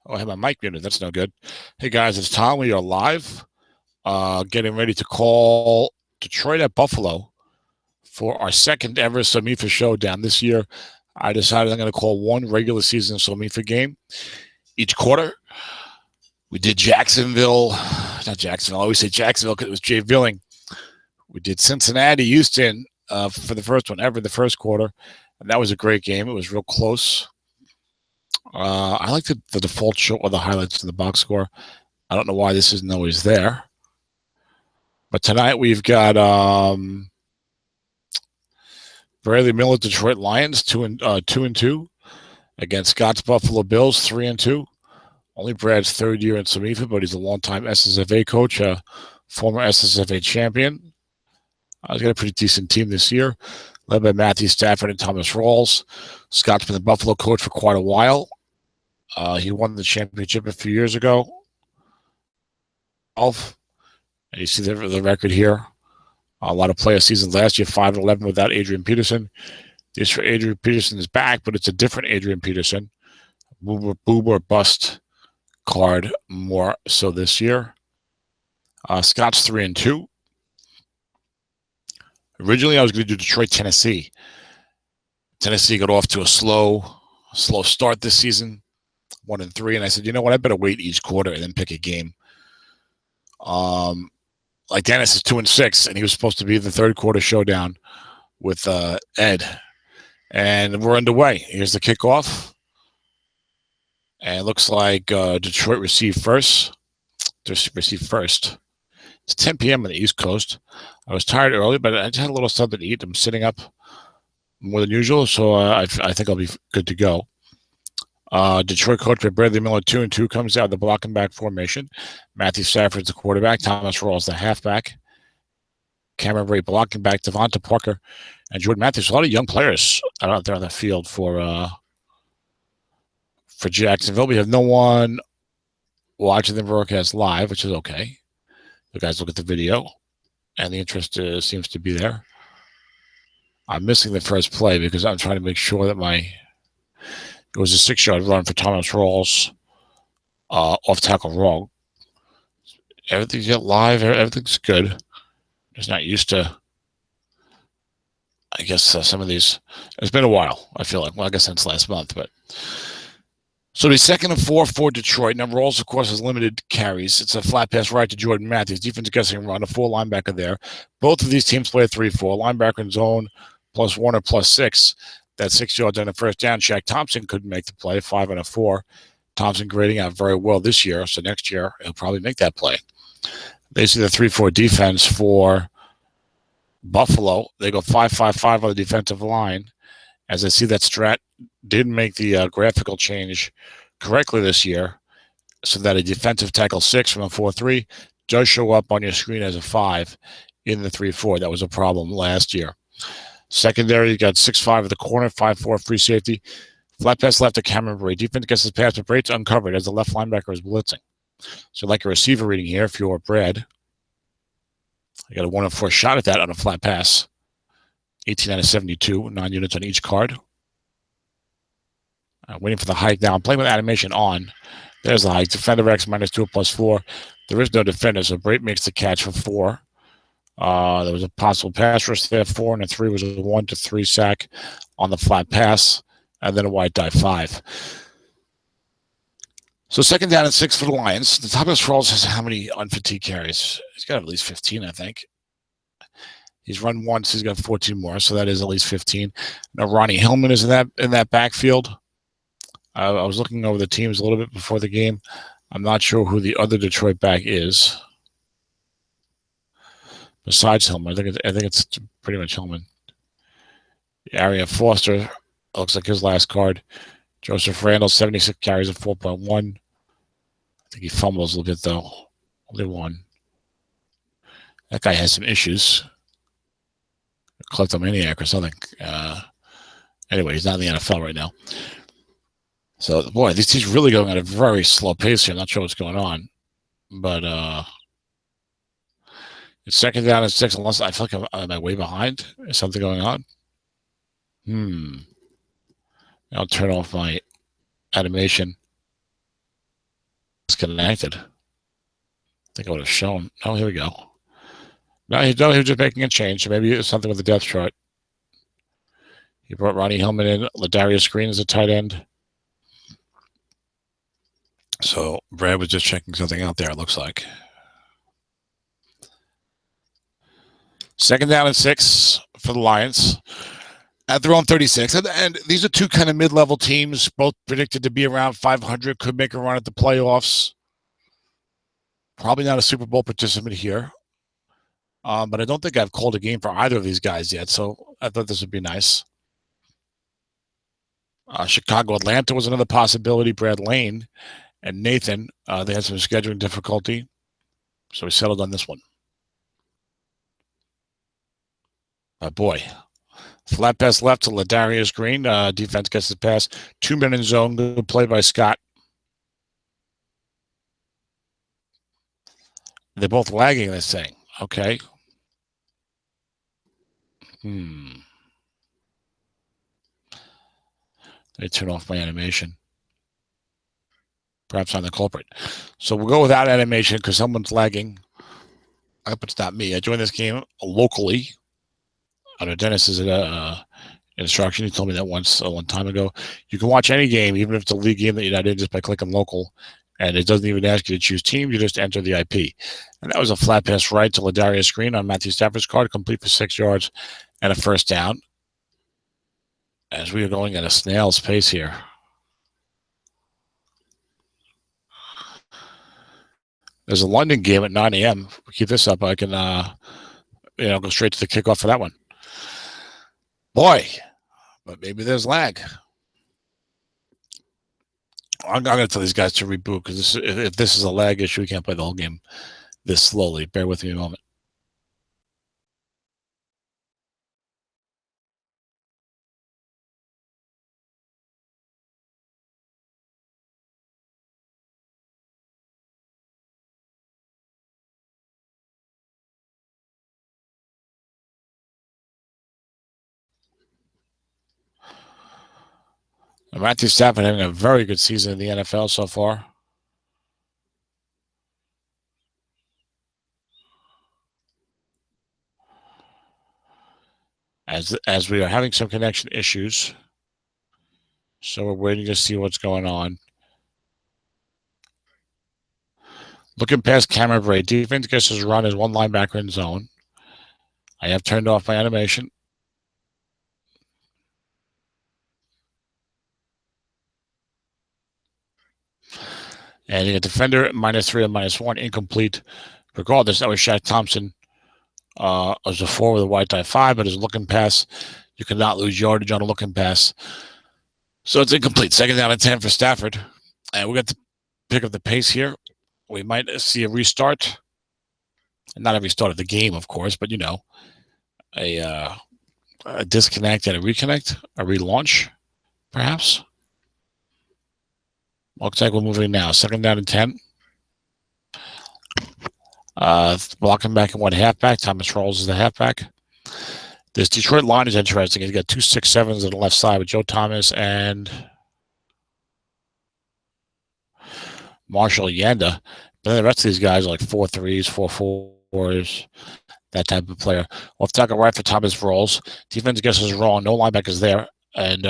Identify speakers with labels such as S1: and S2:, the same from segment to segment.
S1: Oh, I have my mic muted. That's no good. Hey, guys, it's Tom. We are live, getting ready to call Detroit at Buffalo for our second ever SOMIFA Showdown. This year, I decided I'm going to call one regular season SOMIFA game each quarter. We did Jacksonville. Not Jacksonville. I always say Jacksonville because it was Jay Villing. We did Cincinnati, Houston for the first one ever, the first quarter. And that was a great game. It was real close. I like the default show or the highlights in the box score. I don't know why this isn't always there. But tonight we've got Bradley Miller, Detroit Lions, 2-2 against Scott's Buffalo Bills, 3-2. Only Brad's third year in SOMIFA, but he's a longtime SSFA coach, a former SSFA champion. He's got a pretty decent team this year, led by Matthew Stafford and Thomas Rawls. Scott's been the Buffalo coach for quite a while. He won the championship a few years ago. And you see the record here. A lot of playoff seasons last year, 5-11 without Adrian Peterson. This year, Adrian Peterson is back, but it's a different Adrian Peterson. Boomer bust card more so this year. Scott's 3-2. Originally, I was going to do Detroit, Tennessee. Tennessee got off to a slow start this season, 1-3, and I said, you know what? I better wait each quarter and then pick a game. Like Dennis is 2-6, and he was supposed to be the third quarter showdown with Ed, and we're underway. Here's the kickoff, and it looks like Detroit received first. It's 10 p.m. on the East Coast. I was tired early, but I just had a little something to eat. I'm sitting up more than usual, so I think I'll be good to go. Detroit coach by Bradley Miller, 2-2, comes out of the blocking back formation. Matthew Stafford's the quarterback. Thomas Rawls the halfback. Cameron Bray blocking back. Devonta Parker and Jordan Matthews. A lot of young players out there on the field for Jacksonville. We have no one watching the broadcast live, which is okay. You guys look at the video, and the interest seems to be there. I'm missing the first play because I'm trying to make sure that it was a 6-yard run for Thomas Rawls, off tackle wrong. Everything's yet live. Everything's good. Just not used to, I guess, some of these. It's been a while, I feel like. Well, I guess since last month, but. So the 2nd and 4 for Detroit. Now, Rawls, of course, has limited carries. It's a flat pass right to Jordan Matthews. Defense guessing run, a 4 linebacker there. Both of these teams play a 3-4. Linebacker in zone, +1 or +6. That's 6 yards on the first down. Shaq Thompson couldn't make the play, 5 and a 4. Thompson grading out very well this year, so next year he'll probably make that play. They see the 3-4 defense for Buffalo. They go 5-5-5 on the defensive line. As I see that Strat didn't make the graphical change correctly this year, so that a defensive tackle 6 from a 4-3 does show up on your screen as a 5 in the 3-4. That was a problem last year. Secondary, you got 6-5 at the corner, 5-4 free safety. Flat pass left to Cameron Bray. Defense gets his pass, but Bray's uncovered as the left linebacker is blitzing. So like a receiver reading here, if you're Brad, I got a 1-4 shot at that on a flat pass. 18 out of 72, 9 units on each card. Waiting for the hike now. I'm playing with animation on. There's the hike. Defender X -2 +4. There is no defender, so Bray makes the catch for 4. There was a possible pass rush there. 4 and a 3 was a 1-3 sack on the flat pass, and then a wide dive 5. So 2nd down and 6 for the Lions. The Thomas Rawls has how many unfatigued carries? He's got at least 15, I think. He's run once. He's got 14 more, so that is at least 15. Now Ronnie Hillman is in that backfield. I was looking over the teams a little bit before the game. I'm not sure who the other Detroit back is. Besides Hillman, I think it's pretty much Hillman. Arian Foster looks like his last card. Joseph Randall, 76 carries at 4.1. I think he fumbles a little bit though. Only 1. That guy has some issues. Kleptomaniac or something. Anyway, he's not in the NFL right now. So, boy, these teams really going at a very slow pace here. I'm not sure what's going on. But it's 2nd down and 6, unless I feel like am I way behind? Is something going on? I'll turn off my animation. disconnected. I think I would have shown. Oh, here we go. No, he was just making a change. So maybe it was something with the depth chart. He brought Ronnie Hillman in. Ladarius Green as a tight end. So Brad was just checking something out there, it looks like. 2nd down and 6 for the Lions at their own 36. And these are two kind of mid-level teams, both predicted to be around 500, could make a run at the playoffs. Probably not a Super Bowl participant here. But I don't think I've called a game for either of these guys yet, so I thought this would be nice. Chicago, Atlanta was another possibility. Brad Lane and Nathan, they had some scheduling difficulty, so we settled on this one. Boy. Flat pass left to Ladarius Green. Defense gets the pass. 2-man in zone. Good play by Scott. They're both lagging this thing. Okay. They turn off my animation. Perhaps I'm the culprit. So we'll go without animation because someone's lagging. I hope it's not me. I joined this game locally. Under Dennis's instruction, he told me that once a long time ago. You can watch any game, even if it's a league game that you're not in, just by clicking local. And it doesn't even ask you to choose team. You just enter the IP. And that was a flat pass right to Ladarius Green on Matthew Stafford's card, complete for 6 yards and a 1st down. As we are going at a snail's pace here. There's a London game at 9 a.m. If we keep this up, I can go straight to the kickoff for that one. Boy, but maybe there's lag. I'm going to tell these guys to reboot because if this is a lag issue, we can't play the whole game this slowly. Bear with me a moment. Matthew Stafford having a very good season in the NFL so far. As we are having some connection issues, so we're waiting to see what's going on. Looking past Cameron Bray, defense gets his run as one linebacker in zone. I have turned off my animation. And you get defender -3 and -1, incomplete. Regardless, that was Shaq Thompson as a 4 with a wide tie 5, but as a looking pass, you cannot lose yardage on a looking pass. So it's incomplete. 2nd down and 10 for Stafford. And we got to pick up the pace here. We might see a restart. Not a restart of the game, of course, but, a disconnect and a reconnect, a relaunch, perhaps. Looks like we're moving now. 2nd down and 10. Blocking back and one halfback. Thomas Rawls is the halfback. This Detroit line is interesting. He's got 2 6'7s on the left side with Joe Thomas and Marshall Yanda. But then the rest of these guys are like 4'3s, 4'4s, that type of player. Left tackle right for Thomas Rawls. Defense guesses wrong. No linebackers there. And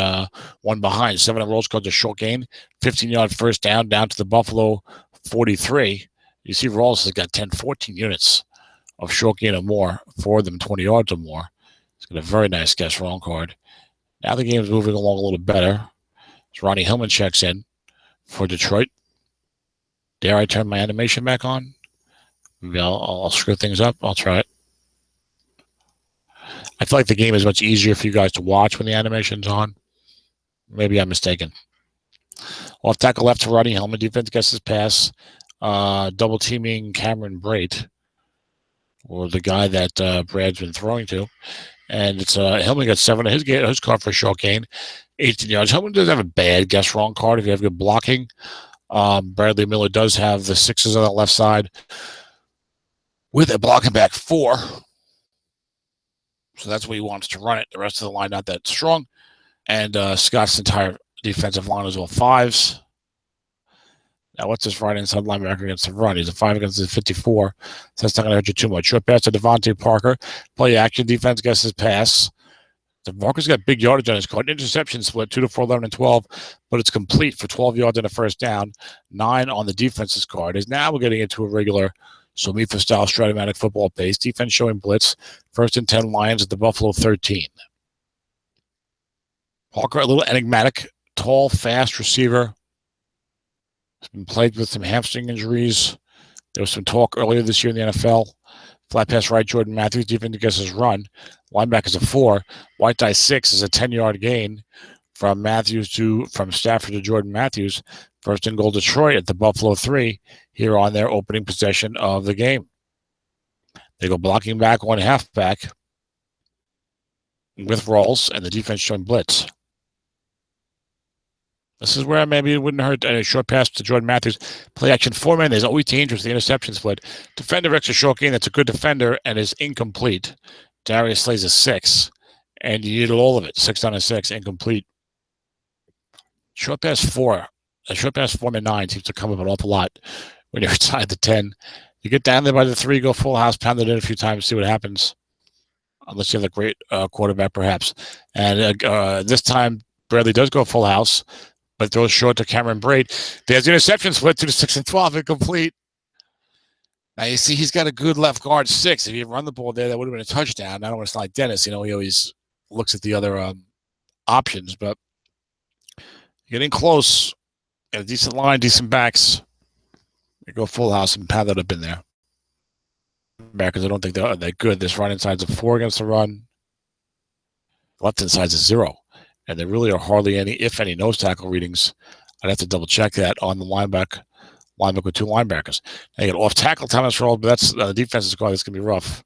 S1: one behind. 7 Rawls goes a short gain. 15-yard 1st down to the Buffalo 43. You see Rawls has got 10, 14 units of short gain or more. 4 of them 20 yards or more. He's got a very nice guess wrong card. Now the game's moving along a little better. As Ronnie Hillman checks in for Detroit. Dare I turn my animation back on? Maybe I'll screw things up. I'll try it. I feel like the game is much easier for you guys to watch when the animation's on. Maybe I'm mistaken. Off tackle left to Ronnie Hillman. Defense gets his pass. Double teaming Cameron Brate, or the guy that Brad's been throwing to. And it's Hillman got 7 of his card for a short gain, 18 yards. Hillman doesn't have a bad guess wrong card if you have good blocking. Bradley Miller does have the 6s on the left side with a blocking back 4. So that's where he wants to run it. The rest of the line not that strong. And Scott's entire defensive line is all 5s. Now, what's this right inside linebacker against the run? He's a 5 against the 54, so that's not going to hurt you too much. Short pass to Devontae Parker. Play action defense gets his pass. The Parker's got big yardage on his card. Interception split 2 to 4, 11 and 12, but it's complete for 12 yards and a first down. 9 on the defense's card. Is now we're getting into a regular SOMIFA style Strat-o-matic football pace. Defense showing blitz. 1st and 10 Lions at the Buffalo 13. Parker, a little enigmatic, tall, fast receiver. Has been plagued with some hamstring injuries. There was some talk earlier this year in the NFL. Flat pass right, Jordan Matthews. Defense against his run. Linebacker's a 4. White die 6 is a 10-yard gain from Stafford to Jordan Matthews. 1st and goal Detroit at the Buffalo 3 here on their opening possession of the game. They go blocking back one halfback with rolls, and the defense showing blitz. This is where maybe it wouldn't hurt a short pass to Jordan Matthews. Play action 4-man. There's always dangerous. The interception split. Defender extra short gain. That's a good defender and is incomplete. Darius Slay's a 6, and you need all of it. 6 on a 6, incomplete. Short pass 4. A short pass 4-9 seems to come up an awful lot when you're inside the 10. You get down there by the 3, go full house, pound it in a few times, see what happens. Unless you have a great quarterback, perhaps. And this time, Bradley does go full house, but throws short to Cameron Braid. There's the interception split to the 6 and 12, incomplete. Now, you see, he's got a good left guard 6. If he had run the ball there, that would have been a touchdown. I don't want to sound like Dennis. He always looks at the other options, but getting close. Got a decent line, decent backs. You go full house and pound that up in there. Backers, I don't think they're that good. This right inside's a 4 against the run. Left inside's a 0. And there really are hardly any, if any, nose tackle readings. I'd have to double check that on the linebacker with 2 linebackers. Now you get off tackle Thomas roll, but that's the defense's guard. That's going to be rough.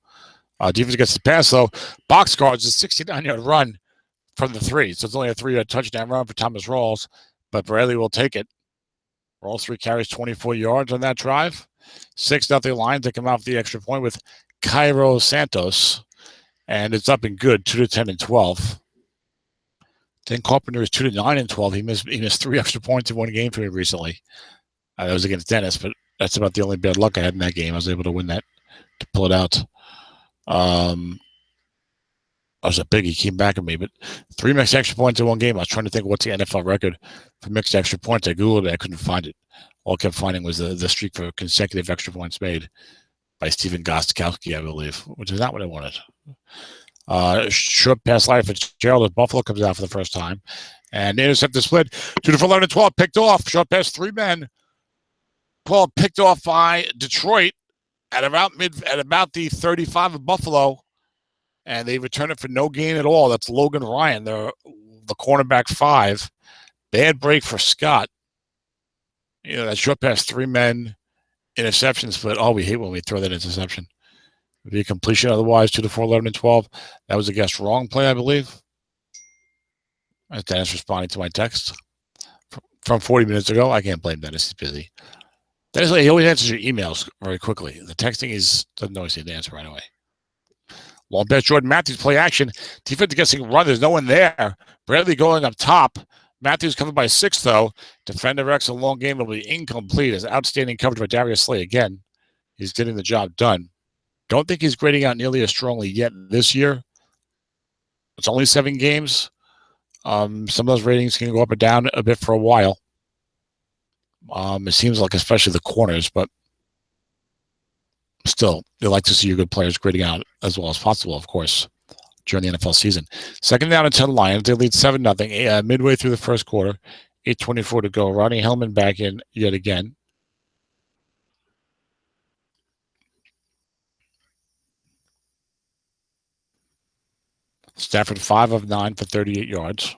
S1: Defense gets the pass, though. Box guards is a 69-yard run from the 3. So it's only a 3-yard touchdown run for Thomas Rawls, but Bradley will take it. Rawls 3 carries 24 yards on that drive. 6-0 Lions. They come off the extra point with Cairo Santos, and it's up and good, 2 to 10 and 12. Dan Carpenter is 2 to 9 and 12. He missed 3 extra points in one game for me recently. That was against Dennis, but that's about the only bad luck I had in that game. I was able to win that, to pull it out. I was a big. He came back at me, but 3 mixed extra points in one game. I was trying to think what's the NFL record for mixed extra points. I Googled it. I couldn't find it. All I kept finding was the streak for consecutive extra points made by Stephen Gostkowski, I believe, which is not what I wanted. Short pass line for Gerald as Buffalo comes out for the first time. And intercept the split. 2 to 11 and 12. Picked off. Short pass 3 men. 12 picked off by Detroit at about the 35 of Buffalo. And they return it for no gain at all. That's Logan Ryan, the cornerback 5. Bad break for Scott. That short pass 3 men interception split. Oh, we hate when we throw that interception. It'd be a completion otherwise, 2 to 4, 11 and 12. That was a guess wrong play, I believe. That's Dennis responding to my text from 40 minutes ago. I can't blame Dennis. He's busy. Dennis, he always answers your emails very quickly. The texting doesn't always see the answer right away. Long pass, Jordan Matthews, play action. Defense guessing run. There's no one there. Bradley going up top. Matthews covered by 6, though. Defender X, a long game. It'll be incomplete. As outstanding coverage by Darius Slay again. He's getting the job done. Don't think he's grading out nearly as strongly yet this year. It's only 7 games. Some of those ratings can go up or down a bit for a while. It seems like especially the corners, but still, they like to see your good players grading out as well as possible, of course, during the NFL season. 2nd down and 10 Lions. They lead 7-0 midway through the first quarter. 8:24 to go. Ronnie Hillman back in yet again. Stafford 5 of 9 for 38 yards.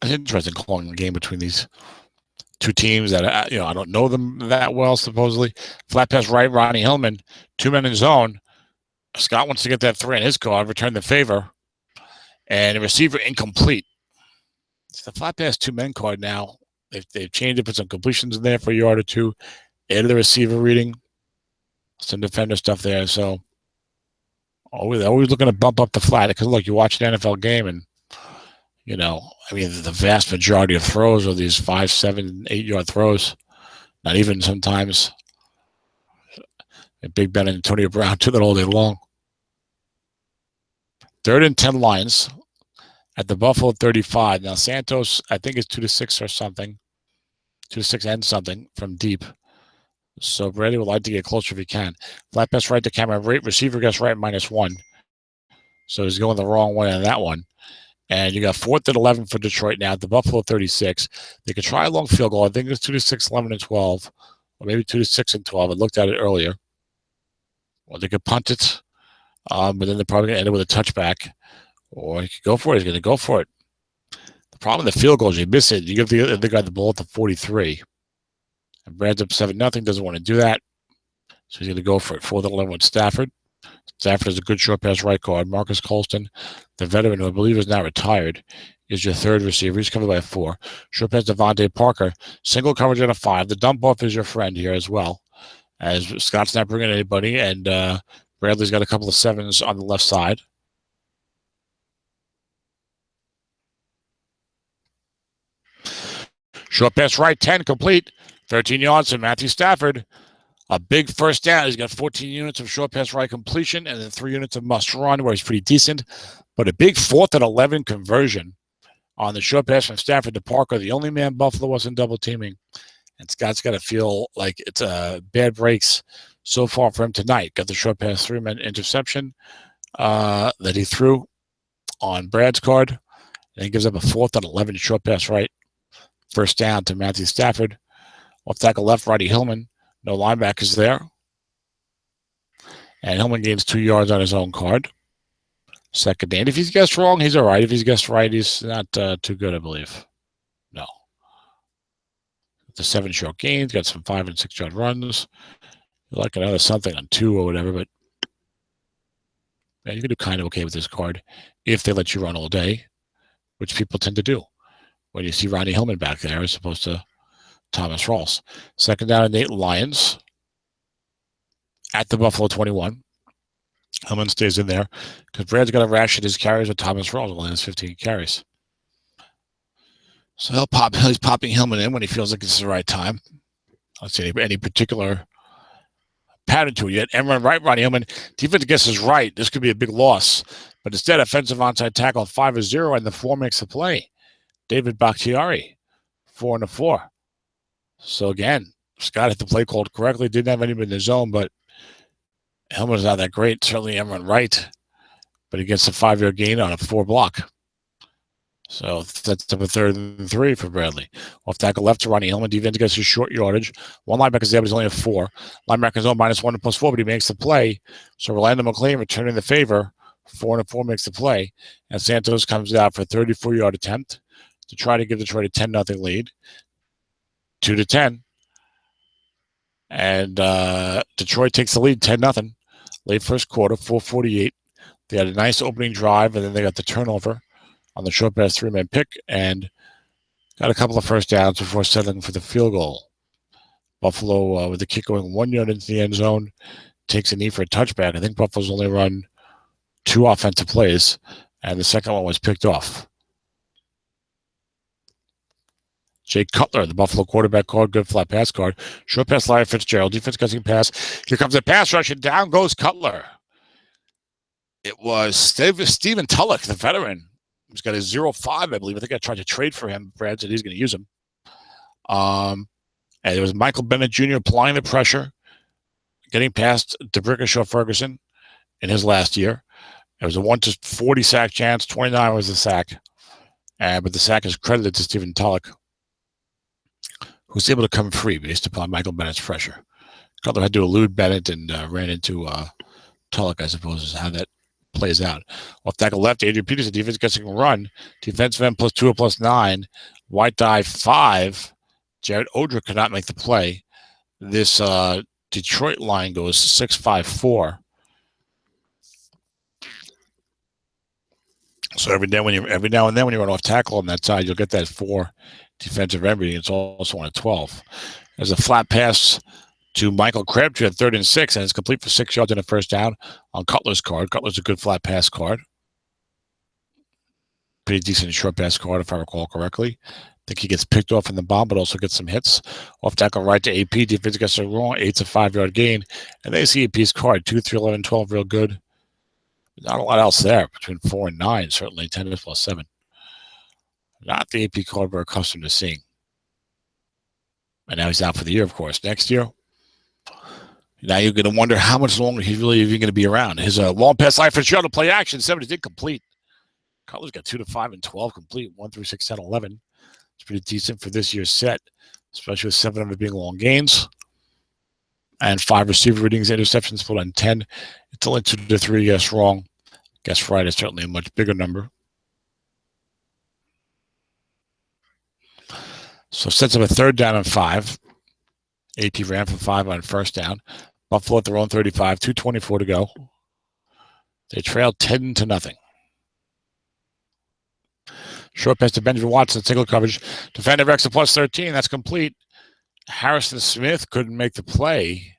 S1: It's interesting calling the game between these 2 teams that I don't know them that well. Supposedly, flat pass right, Ronnie Hillman, 2 men in zone. Scott wants to get that 3 on his card, return the favor, and the receiver incomplete. It's the flat pass 2 men card now. They've changed it, put some completions in there for a yard or 2. Added the receiver reading, some defender stuff there. So always looking to bump up the flat because look, you watch an NFL game and You know, I mean, the vast majority of throws are these 5, 7, 8-yard throws. Not even sometimes. Big Ben and Antonio Brown do that all day long. 3rd and 10 Lions at the Buffalo 35. Now, Santos, I think, is 2-6 or something. 2-6 and something from deep. So Brady would like to get closer if he can. Flat pass right to Cameron Brate. Receiver gets right -1. So he's going the wrong way on that one. And you got 4th and 11 for Detroit now at the Buffalo 36. They could try a long field goal. I think it's 2-6, 11 and 12. Or maybe 2-6 and 12. I looked at it earlier. Or they could punt it. But then they're probably going to end it with a touchback. Or he could go for it. He's going to go for it. The problem with the field goal is you miss it. You give the other guy the ball at the 43. And Brad's up 7-0. Doesn't want to do that. So he's going to go for it. 4th and 11 with Stafford. Stafford has a good short pass right guard. Marcus Colston, the veteran who I believe is now retired, is your 3rd receiver. He's covered by 4. Short pass Devontae Parker. Single coverage at a 5. The dump off is your friend here as well. As Scott's not bringing anybody, and Bradley's got a couple of 7s on the left side. Short pass right, 10 complete. 13 yards to Matthew Stafford. A big first down. He's got 14 units of short pass right completion and then 3 units of must run where he's pretty decent. But a big 4th and 11 conversion on the short pass from Stafford to Parker. The only man Buffalo wasn't double teaming. And Scott's got to feel like it's bad breaks so far for him tonight. Got the short pass 3-man interception that he threw on Brad's card. And he gives up a 4th and 11 short pass right. First down to Matthew Stafford. Off tackle left, Roddy Hillman. No linebackers there. And Hillman gains 2 yards on his own card. Second down. If he's guessed wrong, he's all right. If he's guessed right, he's not too good, I believe. No. The 7 short gains. Got some 5 and 6 yard runs. Like another something on 2 or whatever, but yeah, you can do kind of okay with this card if they let you run all day, which people tend to do when you see Roddy Hillman back there as opposed to Thomas Rawls. 2nd down and 8 Lions at the Buffalo 21. Hillman stays in there because Brad's got to ration his carries with Thomas Rawls. Only has 15 carries. So he's popping Hillman in when he feels like it's the right time. Let's see any particular pattern to it yet. And run right, Roddy Hillman. Defense guesses right. This could be a big loss. But instead, offensive onside tackle 5-0, and the 4 makes the play. David Bakhtiari, 4-4. So again, Scott had the play called correctly. Didn't have anybody in the zone, but Hillman's not that great. Certainly Emron right, but he gets a 5-yard gain on a 4 block. So that's up a 3rd and 3 for Bradley. Off tackle left to Roddy Hillman. Defense gets his short yardage. 1 linebacker's there, but he's only a 4. Linebacker's on -1 and +4, but he makes the play. So Rolando McClain returning the favor. 4-4 makes the play. And Santos comes out for a 34-yard attempt to try to give Detroit a 10-0 lead. 2-10. And Detroit takes the lead 10-0. Late first quarter, 4:48. They had a nice opening drive, and then they got the turnover on the short pass 3-man pick and got a couple of first downs before settling for the field goal. Buffalo, with the kick going 1 yard into the end zone, takes a knee for a touchback. I think Buffalo's only run 2 offensive plays, and the second one was picked off. Jay Cutler, the Buffalo quarterback card, good flat pass card. Short pass, Larry Fitzgerald. Defense guessing pass. Here comes a pass rush, and down goes Cutler. It was Stephen Tulloch, the veteran. He's got a 0.5, I believe. I think I tried to trade for him. Brad said he's going to use him. And it was Michael Bennett Jr. applying the pressure, getting past DeBrickashaw Ferguson in his last year. It was a 1-40 sack chance. 29 was the sack. But the sack is credited to Stephen Tulloch, who's able to come free based upon Michael Bennett's pressure. Cutler had to elude Bennett and ran into Tulloch, I suppose, is how that plays out. Off tackle left, Adrian Peterson, defense guessing run. Defensive end +2 or +9. White die 5. Jared Odrick could not make the play. This Detroit line goes 6-5-4. So every now and then when you run off tackle on that side, you'll get that 4 defensive end reading. It's also on a 12. There's a flat pass to Michael Crabtree at 3rd and 6, and it's complete for 6 yards and a first down on Cutler's card. Cutler's a good flat pass card. pretty decent short pass card, if I recall correctly. I think he gets picked off in the bomb, but also gets some hits. Off tackle right to AP. Defense gets it wrong. 8's a 5-yard gain. And they see AP's card. 2, 3, 11, 12, real good. Not a lot else there. Between 4 and 9, certainly 10 plus 7. Not the AP card we're accustomed to seeing. And now he's out for the year, of course. Next year, now you're going to wonder how much longer he's really even going to be around. His long pass line for shuttle play action. 7 did complete. Cutler's got 2 to 5 and 12 complete. 1 through 6, 10, 11. It's pretty decent for this year's set, especially with 7 of it being long gains. And 5 receiver readings, interceptions split on 10. It's only 2 to 3 guess wrong. Guess right is certainly a much bigger number. So sets up a 3rd down and 5. AP ran for 5 on 1st down. Buffalo at their own 35, 2:24 to go. They trailed 10 to nothing. Short pass to Benjamin Watson, single coverage. Defender Rex a plus 13, that's complete. Harrison Smith couldn't make the play.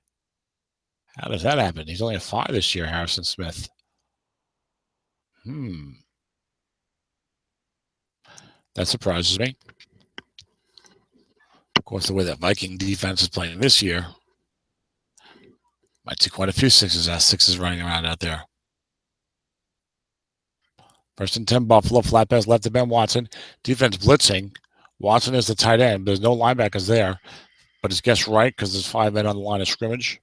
S1: How does that happen? He's only a 5 this year, Harrison Smith. That surprises me. Of course, the way that Viking defense is playing this year, might see quite a few 6s running around out there. 1st and 10, Buffalo. Flat pass left to Ben Watson. Defense blitzing. Watson is the tight end. There's no linebackers there, but it's guessed right because there's 5 men on the line of scrimmage.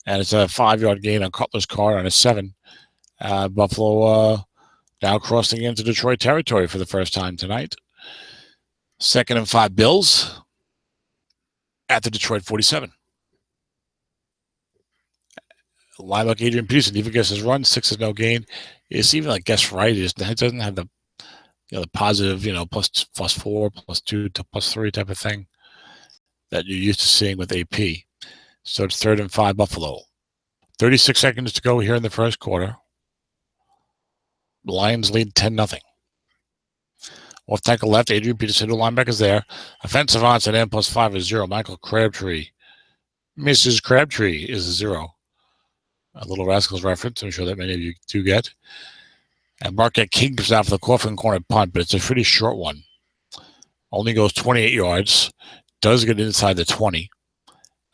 S1: And it's a 5-yard gain on Cutler's card on a 7. Buffalo now crossing into Detroit territory for the first time tonight. 2nd and 5, Bills at the Detroit 47. Linebacker Adrian Peterson even gets his run. 6 is no gain. It's even like guess right. It doesn't have the the positive plus 4, plus 2 to plus 3 type of thing that you're used to seeing with AP. So it's 3rd and 5 Buffalo. 36 seconds to go here in the first quarter. The Lions lead 10-0. Off tackle left, Adrian Peterson, the linebackers there. Offensive onset and plus 5 is 0. Michael Crabtree. Mrs. Crabtree is a 0. A Little Rascals reference, I'm sure that many of you do get. And Marquette King comes out for the coffin corner punt, but it's a pretty short one. Only goes 28 yards. Does get inside the 20.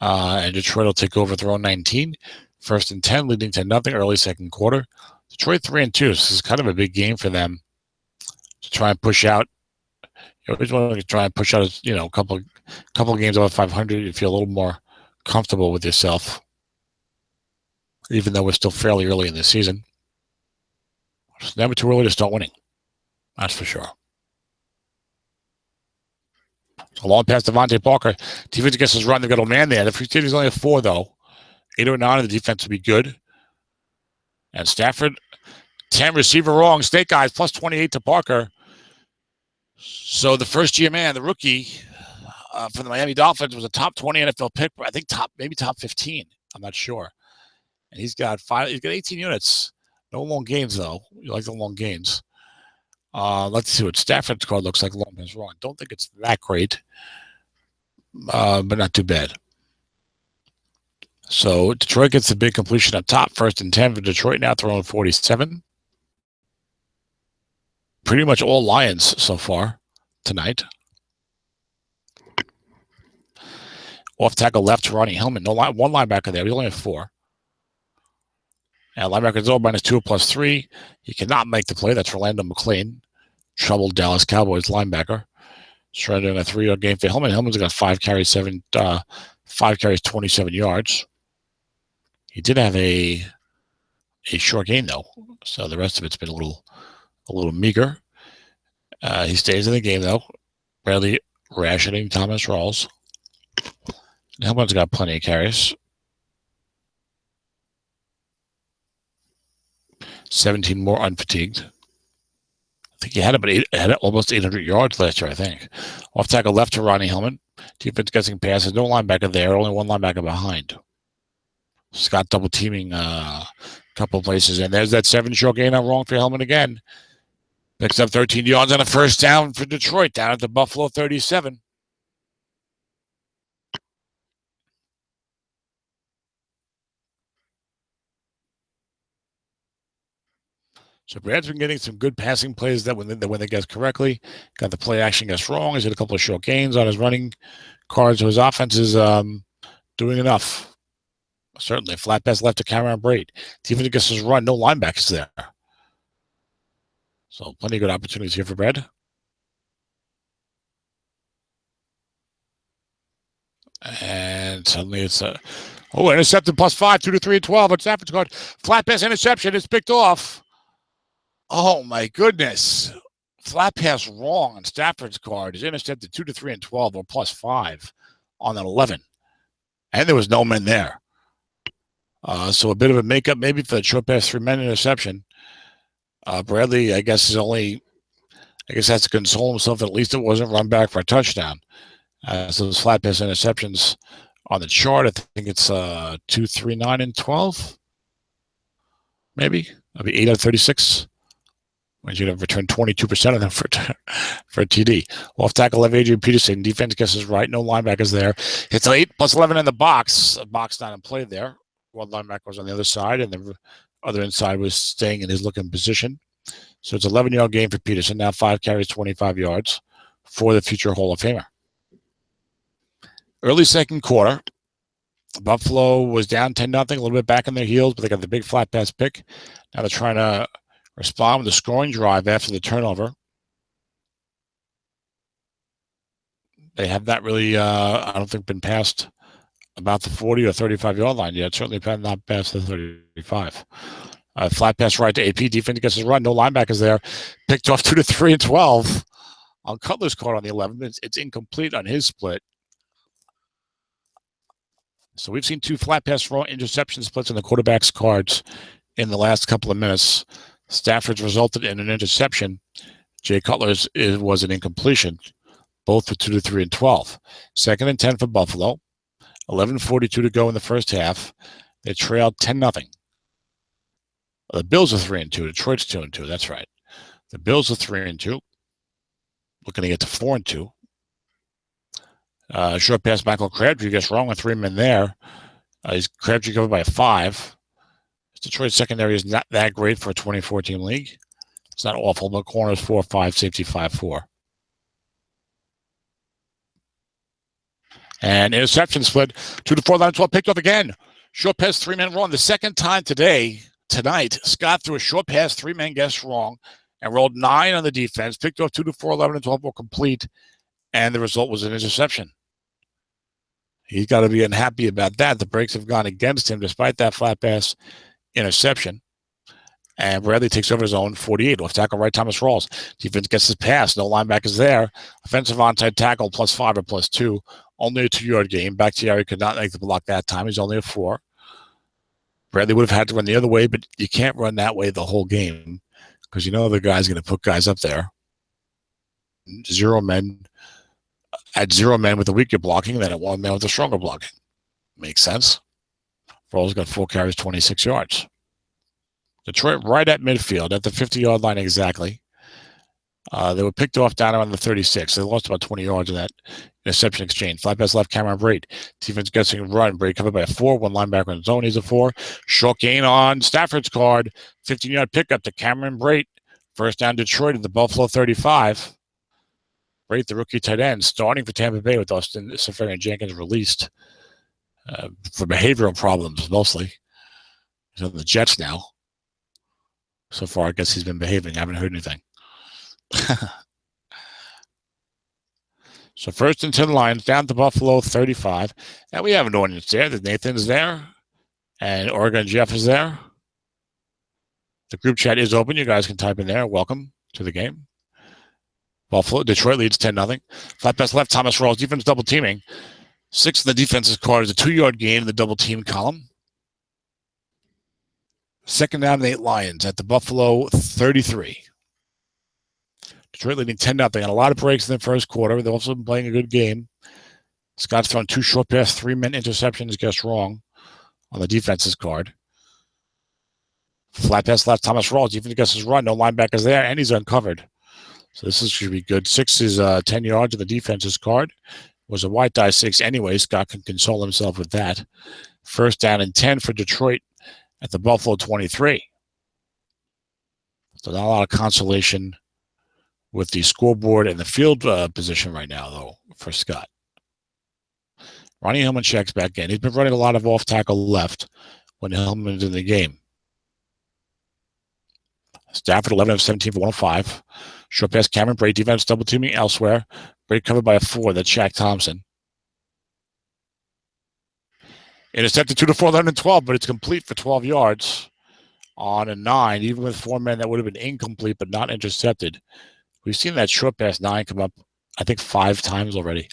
S1: And Detroit will take over at their own 19. 1st and 10, leading 10-0 early second quarter. Detroit 3-2. So this is kind of a big game for them to try and push out. You always want to try and push out, a couple games above 500. You feel a little more comfortable with yourself, even though we're still fairly early in the season. It's never too early to start winning. That's for sure. A long pass to Devontae Parker. Defense gets his run. They've got a man there. The free safety is only a 4, though. 8 or 9, and the defense will be good. And Stafford, 10 receiver wrong. Snake eyes, plus 28 to Parker. So the first-year man, the rookie for the Miami Dolphins, was a top 20 NFL pick. I think maybe top 15. I'm not sure. And he's got 18 units. No long gains, though. You like the long gains. Let's see what Stafford's card looks like. Long pass wrong. Don't think it's that great, but not too bad. So Detroit gets the big completion up top. 1st and 10 for Detroit now, throwing 47. Pretty much all Lions so far tonight. Off tackle left to Ronnie Hillman. One linebacker there. We only have 4. And linebacker is all -2 plus 3. He cannot make the play. That's Rolando McClain, troubled Dallas Cowboys linebacker. Shredding a 3-yard gain for Hillman. Hillman's got 5 carries, 27 yards. He did have a short gain though, so the rest of it's been a little meager. He stays in the game though. Bradley rationing Thomas Rawls. Hillman's got plenty of carries. 17 more unfatigued. I think he had almost 800 yards last year, I think. Off tackle left to Ronnie Hillman. Defense guessing passes. No linebacker there. Only one linebacker behind. Scott double teaming a couple places. And there's that 7 short gain on wrong for Hillman again. Picks up 13 yards on a first down for Detroit down at the Buffalo 37. So Brad's been getting some good passing plays that when they guess correctly, got the play action guess wrong. He's had a couple of short gains on his running cards. So his offense is doing enough. Certainly, flat pass left to Cameron Braid. Defense guesses run, no linebackers there. So plenty of good opportunities here for Brad. And suddenly it's intercepted +5, 2 to 3 and 12 on Stafford's card. Flat pass interception is picked off. Oh my goodness. Flat pass wrong on Stafford's card is intercepted 2 to 3 and 12 or +5 on an 11. And there was no men there. So a bit of a makeup maybe for the short pass 3-man interception. Bradley, I guess, has to console himself that at least it wasn't run back for a touchdown. So those flat pass interceptions on the chart, I think it's 2, 3, 9, and 12. Maybe. That'll be 8 out of 36. When you're going to return 22% of them for a TD. Off tackle left, Adrian Peterson. Defense guesses right. No linebackers there. It's 8 plus 11 in the box. A box not in play there. One linebacker was on the other side, and the other inside was staying in his looking position. So it's 11-yard gain for Peterson. Now 5 carries, 25 yards for the future Hall of Famer. Early second quarter, Buffalo was down 10-0, a little bit back on their heels, but they got the big flat pass pick. Now they're trying to respond with a scoring drive after the turnover. They have not really, I don't think, been past about the 40 or 35-yard line yet. Certainly not past the 35. Flat pass right to AP. Defense gets his run. No linebackers there. Picked off 2 to 3 and 12. On Cutler's card on the 11. It's incomplete on his split. So we've seen 2 flat pass raw interception splits in the quarterback's cards in the last couple of minutes. Stafford's resulted in an interception. Jay Cutler's was an incompletion, both for 2 to 3 and 12. 2nd and 10 for Buffalo. 11:42 to go in the first half. They trailed 10-0. The Bills are 3 and 2. Detroit's 2 and 2. That's right. The Bills are 3 and 2. Looking to get to 4 and 2. Short pass, Michael Crabtree gets wrong with 3 men there. He's Crabtree covered by 5. Detroit's secondary is not that great for a 2014 league. It's not awful, but corners 4-5, safety 5-4. And interception split 2 to 4, 11, 12, picked off again. Short pass, 3-man wrong. The second time tonight, Scott threw a short pass, 3-man guess wrong, and rolled 9 on the defense. Picked off 2 to 4, 11, and 12 were complete, and the result was an interception. He's got to be unhappy about that. The breaks have gone against him despite that flat pass interception. And Bradley takes over his own 48. Off tackle right, Thomas Rawls. Defense gets his pass. No linebackers there. Offensive onside tackle +5 or +2. Only a 2-yard gain. Bakhtiari could not make the block that time. He's only a 4. Bradley would have had to run the other way, but you can't run that way the whole game because you know the guy's going to put guys up there. 0 men. At 0 men with the weaker blocking, then at 1 man with the stronger blocking. Makes sense. Rawls got 4 carries, 26 yards. Detroit right at midfield, at the 50-yard line exactly. They were picked off down around the 36. They lost about 20 yards in that interception exchange. Flat pass left, Cameron Braid. Defense guessing run. Braid covered by a 4. 1 linebacker in zone. He's a 4. Short gain on Stafford's card. 15-yard pickup to Cameron Braid. First down Detroit at the Buffalo 35. Braid, the rookie tight end, starting for Tampa Bay with Austin Seferian-Jenkins released for behavioral problems mostly. He's on the Jets now. So far, I guess he's been behaving. I haven't heard anything. So 1st and 10 Lions down to Buffalo 35. And we have an audience there. The Nathan's there. And Oregon Jeff is there. The group chat is open. You guys can type in there. Welcome to the game. Detroit leads 10-0. Flat pass left, Thomas Rawls. Defense double teaming. 6 in the defense's card is a 2-yard gain in the double team column. 2nd down and 8 Lions at the Buffalo 33. Detroit leading 10-0. And a lot of breaks in the first quarter. They've also been playing a good game. Scott's thrown 2 short pass, 3-man interceptions, guessed wrong on the defense's card. Flat pass left, Thomas Rawls. Defense guesses run. No linebackers there, and he's uncovered. So this should be good. 6 is 10 yards of the defense's card. Was a white die 6 anyway. Scott can console himself with that. 1st down and 10 for Detroit at the Buffalo 23. So not a lot of consolation with the scoreboard and the field position right now, though, for Scott. Ronnie Hillman checks back in. He's been running a lot of off-tackle left when Hillman's in the game. Stafford 11 of 17 for 105. Short pass, Cameron Brate. Defense double teaming elsewhere. Brate covered by a 4. That's Shaq Thompson. Intercepted 2 to 4, 11-12, but it's complete for 12 yards on a 9. Even with 4 men, that would have been incomplete, but not intercepted. We've seen that short pass 9 come up, I think, 5 times already.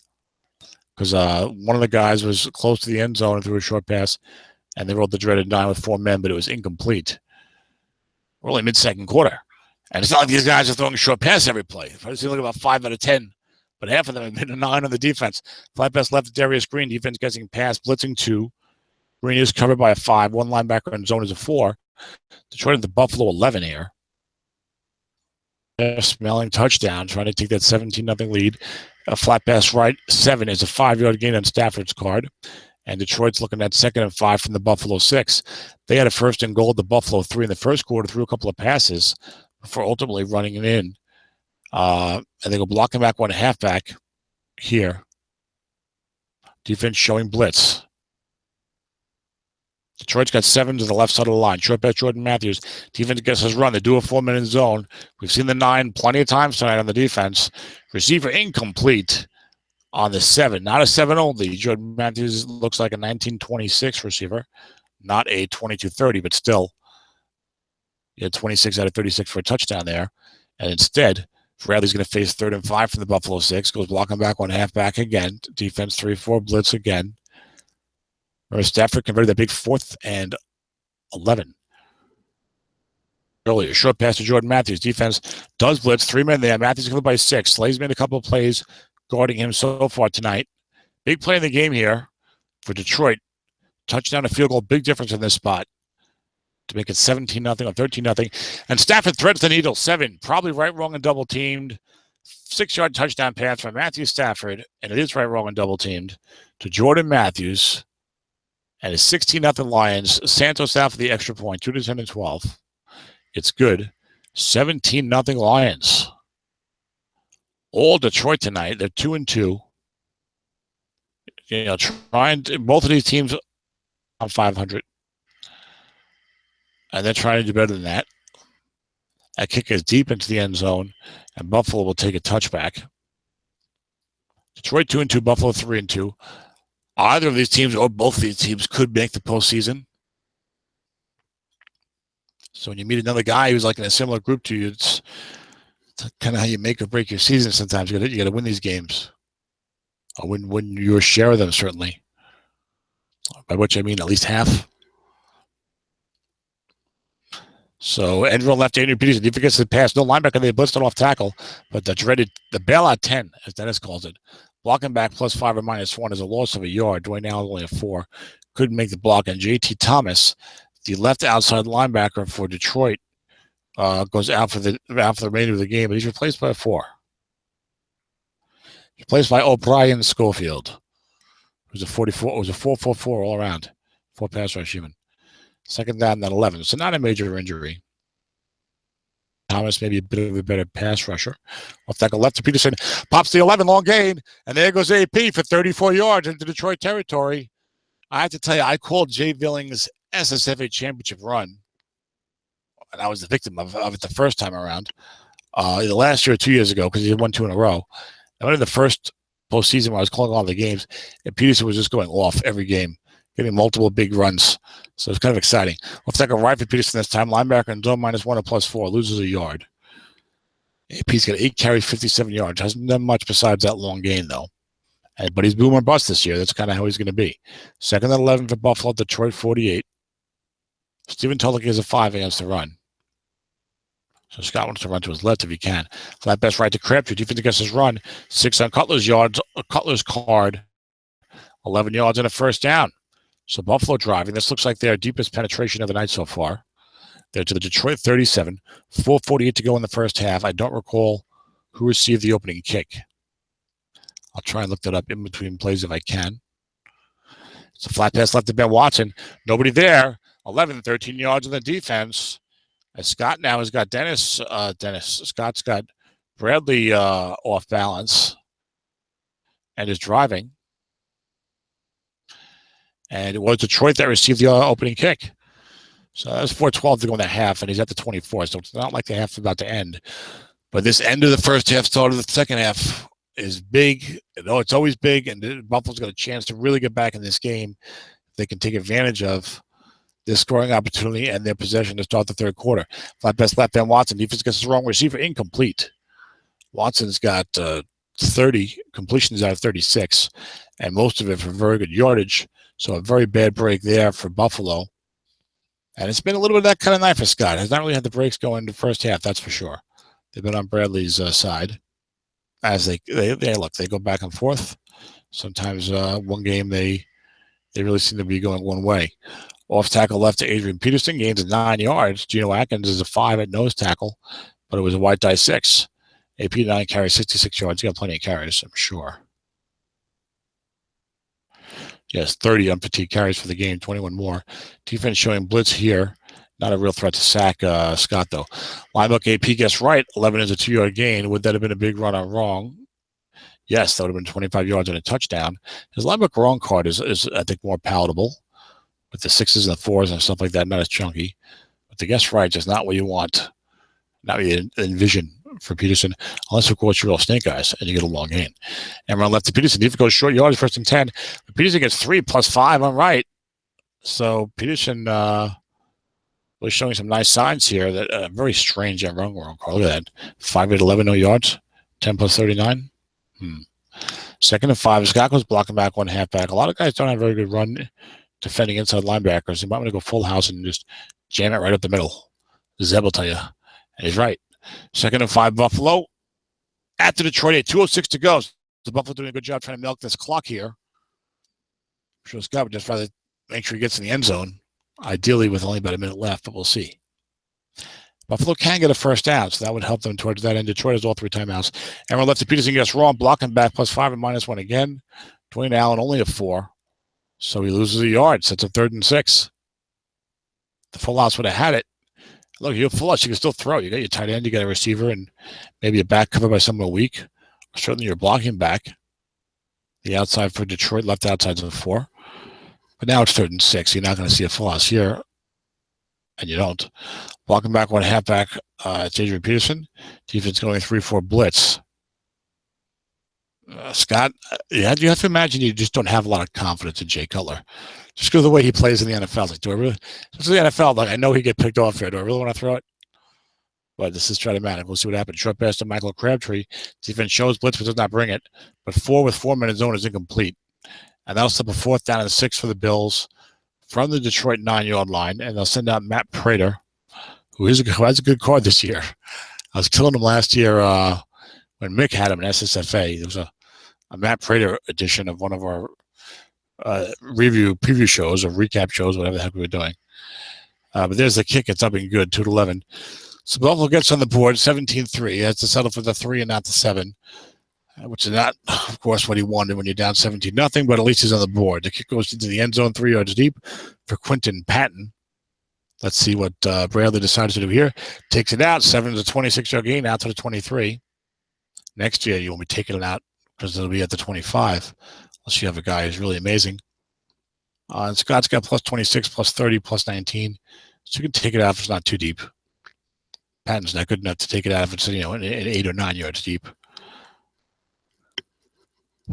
S1: Because one of the guys was close to the end zone and threw a short pass, and they rolled the dreaded 9 with 4 men, but it was incomplete. We're only mid-second quarter. And it's not like these guys are throwing a short pass every play. I see like about 5 out of 10, but half of them have been a 9 on the defense. Flat pass left to Darius Green. Defense guessing pass, blitzing 2. Green is covered by a 5. One linebacker in zone is a 4. Detroit at the Buffalo 11 here. Smelling touchdown, trying to take that 17-0 lead. A flat pass right, 7 is a 5-yard gain on Stafford's card. And Detroit's looking at 2nd and 5 from the Buffalo 6. They had a 1st and goal at the Buffalo 3 in the first quarter, threw a couple of passes before ultimately running it in. And they go blocking back one halfback here. Defense showing blitz. Detroit's got 7 to the left side of the line. Short pass, Jordan Matthews. Defense gets his run. They do a 4-minute zone. We've seen the 9 plenty of times tonight on the defense. Receiver incomplete on the 7. Not a 7 only. Jordan Matthews looks like a 1926 receiver. Not a 2230, but still. He had 26 out of 36 for a touchdown there. And instead, Bradley's going to face 3rd and 5 from the Buffalo 6. Goes blocking back one halfback again. Defense 3-4 blitz again. Remember, Stafford converted that big 4th and 11 earlier. Short pass to Jordan Matthews. Defense does blitz. 3 men there. Matthews covered by 6. Slay's made a couple of plays guarding him so far tonight. Big play in the game here for Detroit. Touchdown, a field goal. Big difference in this spot to make it 17-0 or 13-0. And Stafford threads the needle. 7. Probably right, wrong, and double teamed. 6-yard touchdown pass from Matthew Stafford. And it is right, wrong, and double teamed to Jordan Matthews. And it's 16-0 Lions. Santos out for the extra point. 2 to 10 and 12. It's good. 17-0 Lions. All Detroit tonight. They're 2-2. You know, trying to, both of these teams on 500. And they're trying to do better than that. That kick is deep into the end zone, and Buffalo will take a touchback. Detroit 2-2, Buffalo 3-2. Either of these teams or both of these teams could make the postseason. So when you meet another guy who's like in a similar group to you, it's kind of how you make or break your season sometimes. You got to win these games. Or win your share of them, certainly. By which I mean at least half. So Endrell left Adrian Peterson. He forgets the pass. No linebacker. They blitzed it off tackle. But the dreaded, the bailout 10, as Dennis calls it. Blocking back +5 or -1 is a loss of a yard. Dwayne Allen only a 4. Couldn't make the block. And J.T. Thomas, the left outside linebacker for Detroit, goes out for the remainder of the game. But he's replaced by a 4. Replaced by O'Brien Schofield. It was a 44. It was a 4-4-4 all around. 4 pass rush even. 2nd down, then 11. So not a major injury. Thomas maybe a bit of a better pass rusher. Off tackle left to Peterson. Pops the 11, long gain. And there goes AP for 34 yards into Detroit territory. I have to tell you, I called Jay Billings' SSFA championship run. And I was the victim of it the first time around. Either last year or 2 years ago, because he had won 2 in a row. I went in the first postseason where I was calling all the games, and Peterson was just going off every game, getting multiple big runs. So it's kind of exciting. Looks like a right for Peterson this time. Linebacker in zone -1 or +4. Loses a yard. AP's got 8 carries, 57 yards. Hasn't done much besides that long gain, though. But he's boom or bust this year. That's kind of how he's going to be. 2nd and 11 for Buffalo. Detroit 48. Stephen Tulloch has a 5 against the run. So Scott wants to run to his left if he can. Flat pass right to Crabtree. Defense against his run. 6 on Cutler's yards. Cutler's card. 11 yards and a 1st down. So Buffalo driving. This looks like their deepest penetration of the night so far. They're to the Detroit 37. 4:48 to go in the first half. I don't recall who received the opening kick. I'll try and look that up in between plays if I can. It's a flat pass left to Ben Watson. Nobody there. 11, 13 yards on the defense. Scott now has got Dennis. Scott's got Bradley off balance and is driving. And it was Detroit that received the opening kick. So that was 4:12 to go in the half, and he's at the 24. So it's not like the half's about to end. But this end of the first half, start of the second half is big. It's always big, and Buffalo's got a chance to really get back in this game. They can take advantage of this scoring opportunity and their possession to start the third quarter. Flat pass left hand Watson. Defense gets the wrong receiver. Incomplete. Watson's got 30 completions out of 36, and most of it for very good yardage. So a very bad break there for Buffalo. And it's been a little bit of that kind of night for Scott. Has not really had the breaks going in the first half, that's for sure. They've been on Bradley's side as they look. They go back and forth. Sometimes one game they really seem to be going one way. Off tackle left to Adrian Peterson, gains 9 yards. Geno Atkins is a 5 at nose tackle, but it was a white die 6. AP 9 carries 66 yards. He got plenty of carries, I'm sure. Yes, 30 unfatigued carries for the game, 21 more. Defense showing blitz here. Not a real threat to sack Scott, though. Linebacker AP gets right. 11 is a 2-yard gain. Would that have been a big run on wrong? Yes, that would have been 25 yards and a touchdown. His linebacker wrong card is I think, more palatable with the 6s and the 4s and stuff like that, not as chunky. But the guess right is not what you want, not what you envision for Peterson, unless, of course, you're all snake eyes and you get a long gain. And run left to Peterson. Defense goes short yards, 1st and 10. But Peterson gets 3 plus 5 on right. So Peterson was showing some nice signs here. That very strange wrong call. Look at that. 5 at 11, no yards. 10 plus 39. 2nd and 5. Scott goes blocking back, 1 halfback. A lot of guys don't have a very good run defending inside linebackers. You might want to go full house and just jam it right up the middle. Zeb will tell you. And he's right. 2nd and 5, Buffalo. At the Detroit, 2:06 to go. The Buffalo doing a good job trying to milk this clock here. I'm sure Scott would just rather make sure he gets in the end zone, ideally with only about a minute left, but we'll see. Buffalo can get a first down, so that would help them towards that end. Detroit has all 3 timeouts. And we're left to Peterson gets wrong, blocking back +5 and -1 again. Dwayne Allen only a 4, so he loses a yard. So it's a 3rd and 6. The full house would have had it. Look, you're full house. You can still throw. You got your tight end, you got a receiver, and maybe a back covered by someone weak. Certainly your blocking back. The outside for Detroit, left outside's a 4. But now it's 3rd and 6. You're not going to see a full house here, and you don't. Blocking back, 1 halfback. It's Adrian Peterson. Defense going 3-4 blitz. Scott, you have to imagine you just don't have a lot of confidence in Jay Cutler. Just because of the way he plays in the NFL. Like, do I really? This is the NFL. Like, I know he get picked off here. Do I really want to throw it? But this is Strat-o-matic. We'll see what happens. Short pass to Michael Crabtree. Defense shows blitz, but does not bring it. But 4 with 4 minute zone is incomplete. And that'll slip a 4th down and 6 for the Bills from the Detroit 9-yard line. And they'll send out Matt Prater, who has a good card this year. I was killing him last year when Mick had him in SSFA. There was a Matt Prater edition of one of our preview shows or recap shows, whatever the heck we were doing. But there's the kick. It's up and good, 2-11. So Buffalo gets on the board, 17-3. He has to settle for the 3 and not the 7, which is not, of course, what he wanted when you're down 17-0, but at least he's on the board. The kick goes into the end zone, 3 yards deep for Quinton Patton. Let's see what Bradley decides to do here. Takes it out, 7 is a 26-yard gain, out to the 23. Next year, you won't be taking it out because it'll be at the 25, unless you have a guy who's really amazing. And Scott's got +26, +30, +19. So you can take it out if it's not too deep. Patton's not good enough to take it out if it's, in 8 or 9 yards deep.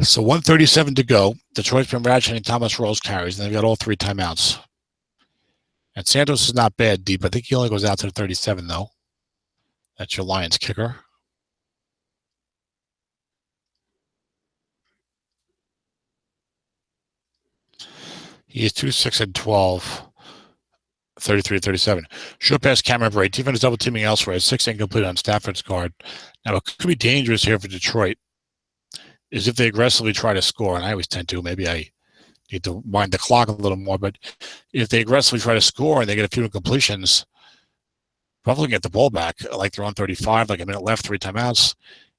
S1: So 1:37 to go. Detroit's been ratcheting Thomas Rawls carries, and they've got all 3 timeouts. And Santos is not bad deep. I think he only goes out to the 37, though. That's your Lions kicker. He is 2-6 and 12. 33-37. Short pass Cameron Brate. Defense double teaming elsewhere. 6 incomplete on Stafford's card. Now, what could be dangerous here for Detroit is if they aggressively try to score, and I always tend to. Maybe I need to wind the clock a little more, but if they aggressively try to score and they get a few incompletions, probably get the ball back like they're on 35, like a minute left, 3 timeouts.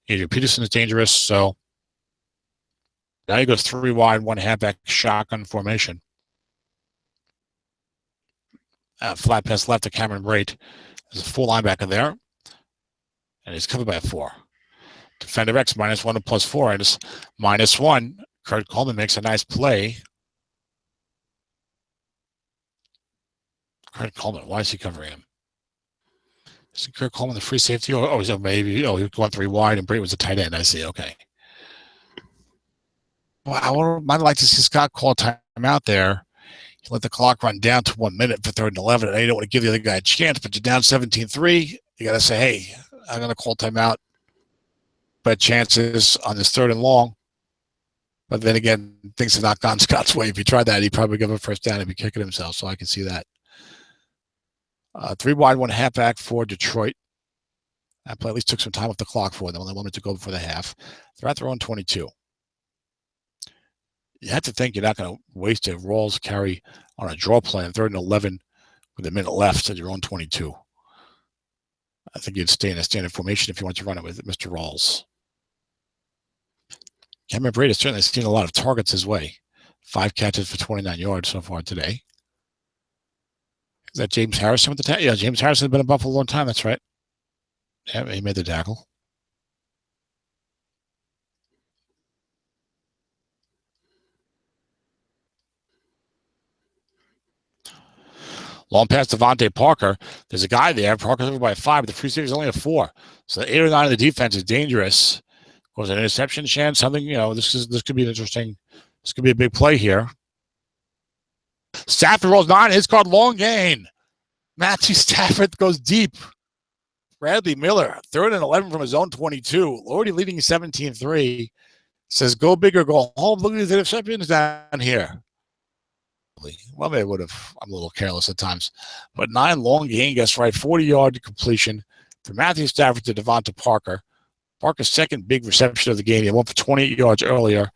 S1: Adrian Peterson is dangerous, so now he goes 3 wide, 1 halfback shotgun formation. Flat pass left to Cameron Brate. There's a full linebacker there. And he's covered by a 4. Defender X -1 to +4. And it's -1. Kurt Coleman makes a nice play. Kurt Coleman, why is he covering him? Is Kurt Coleman the free safety? He's going 3 wide, and Brady was a tight end. I see. Okay. Well, I'd like to see Scott call a timeout there. You let the clock run down to 1 minute for 3rd and 11. And you don't want to give the other guy a chance, but you're down 17-3. You got to say, hey, I'm going to call timeout. But chances on this 3rd and long. But then again, things have not gone Scott's way. If he tried that, he'd probably give a first down and be kicking himself. So I can see that. 3 wide, 1 halfback for Detroit. That play at least took some time off the clock for them. They wanted to go before the half. They're at their own 22. You have to think you're not going to waste a Rawls carry on a draw play on 3rd and 11 with a minute left at your own 22. I think you'd stay in a standard formation if you want to run it with Mr. Rawls. Cameron Brate has certainly seen a lot of targets his way. 5 catches for 29 yards so far today. Is that James Harrison with the tackle? Yeah, James Harrison has been in Buffalo a long time. That's right. Yeah, he made the tackle. Long pass to Devontae Parker. There's a guy there. Parker's over by 5, but the free safety is only a 4. So 8 or 9 of the defense is dangerous. Was an interception chance? Something, this could be an interesting. This could be a big play here. Stafford rolls 9. His card, long gain. Matthew Stafford goes deep. Bradley Miller, 3rd and 11 from his own 22. Already leading 17-3. Says, go big or go home. Look at these interceptions down here. Well, maybe I would have. I'm a little careless at times. But 9 long gain, guess right. 40-yard completion from Matthew Stafford to Devontae Parker. Parker's second big reception of the game. He went for 28 yards earlier.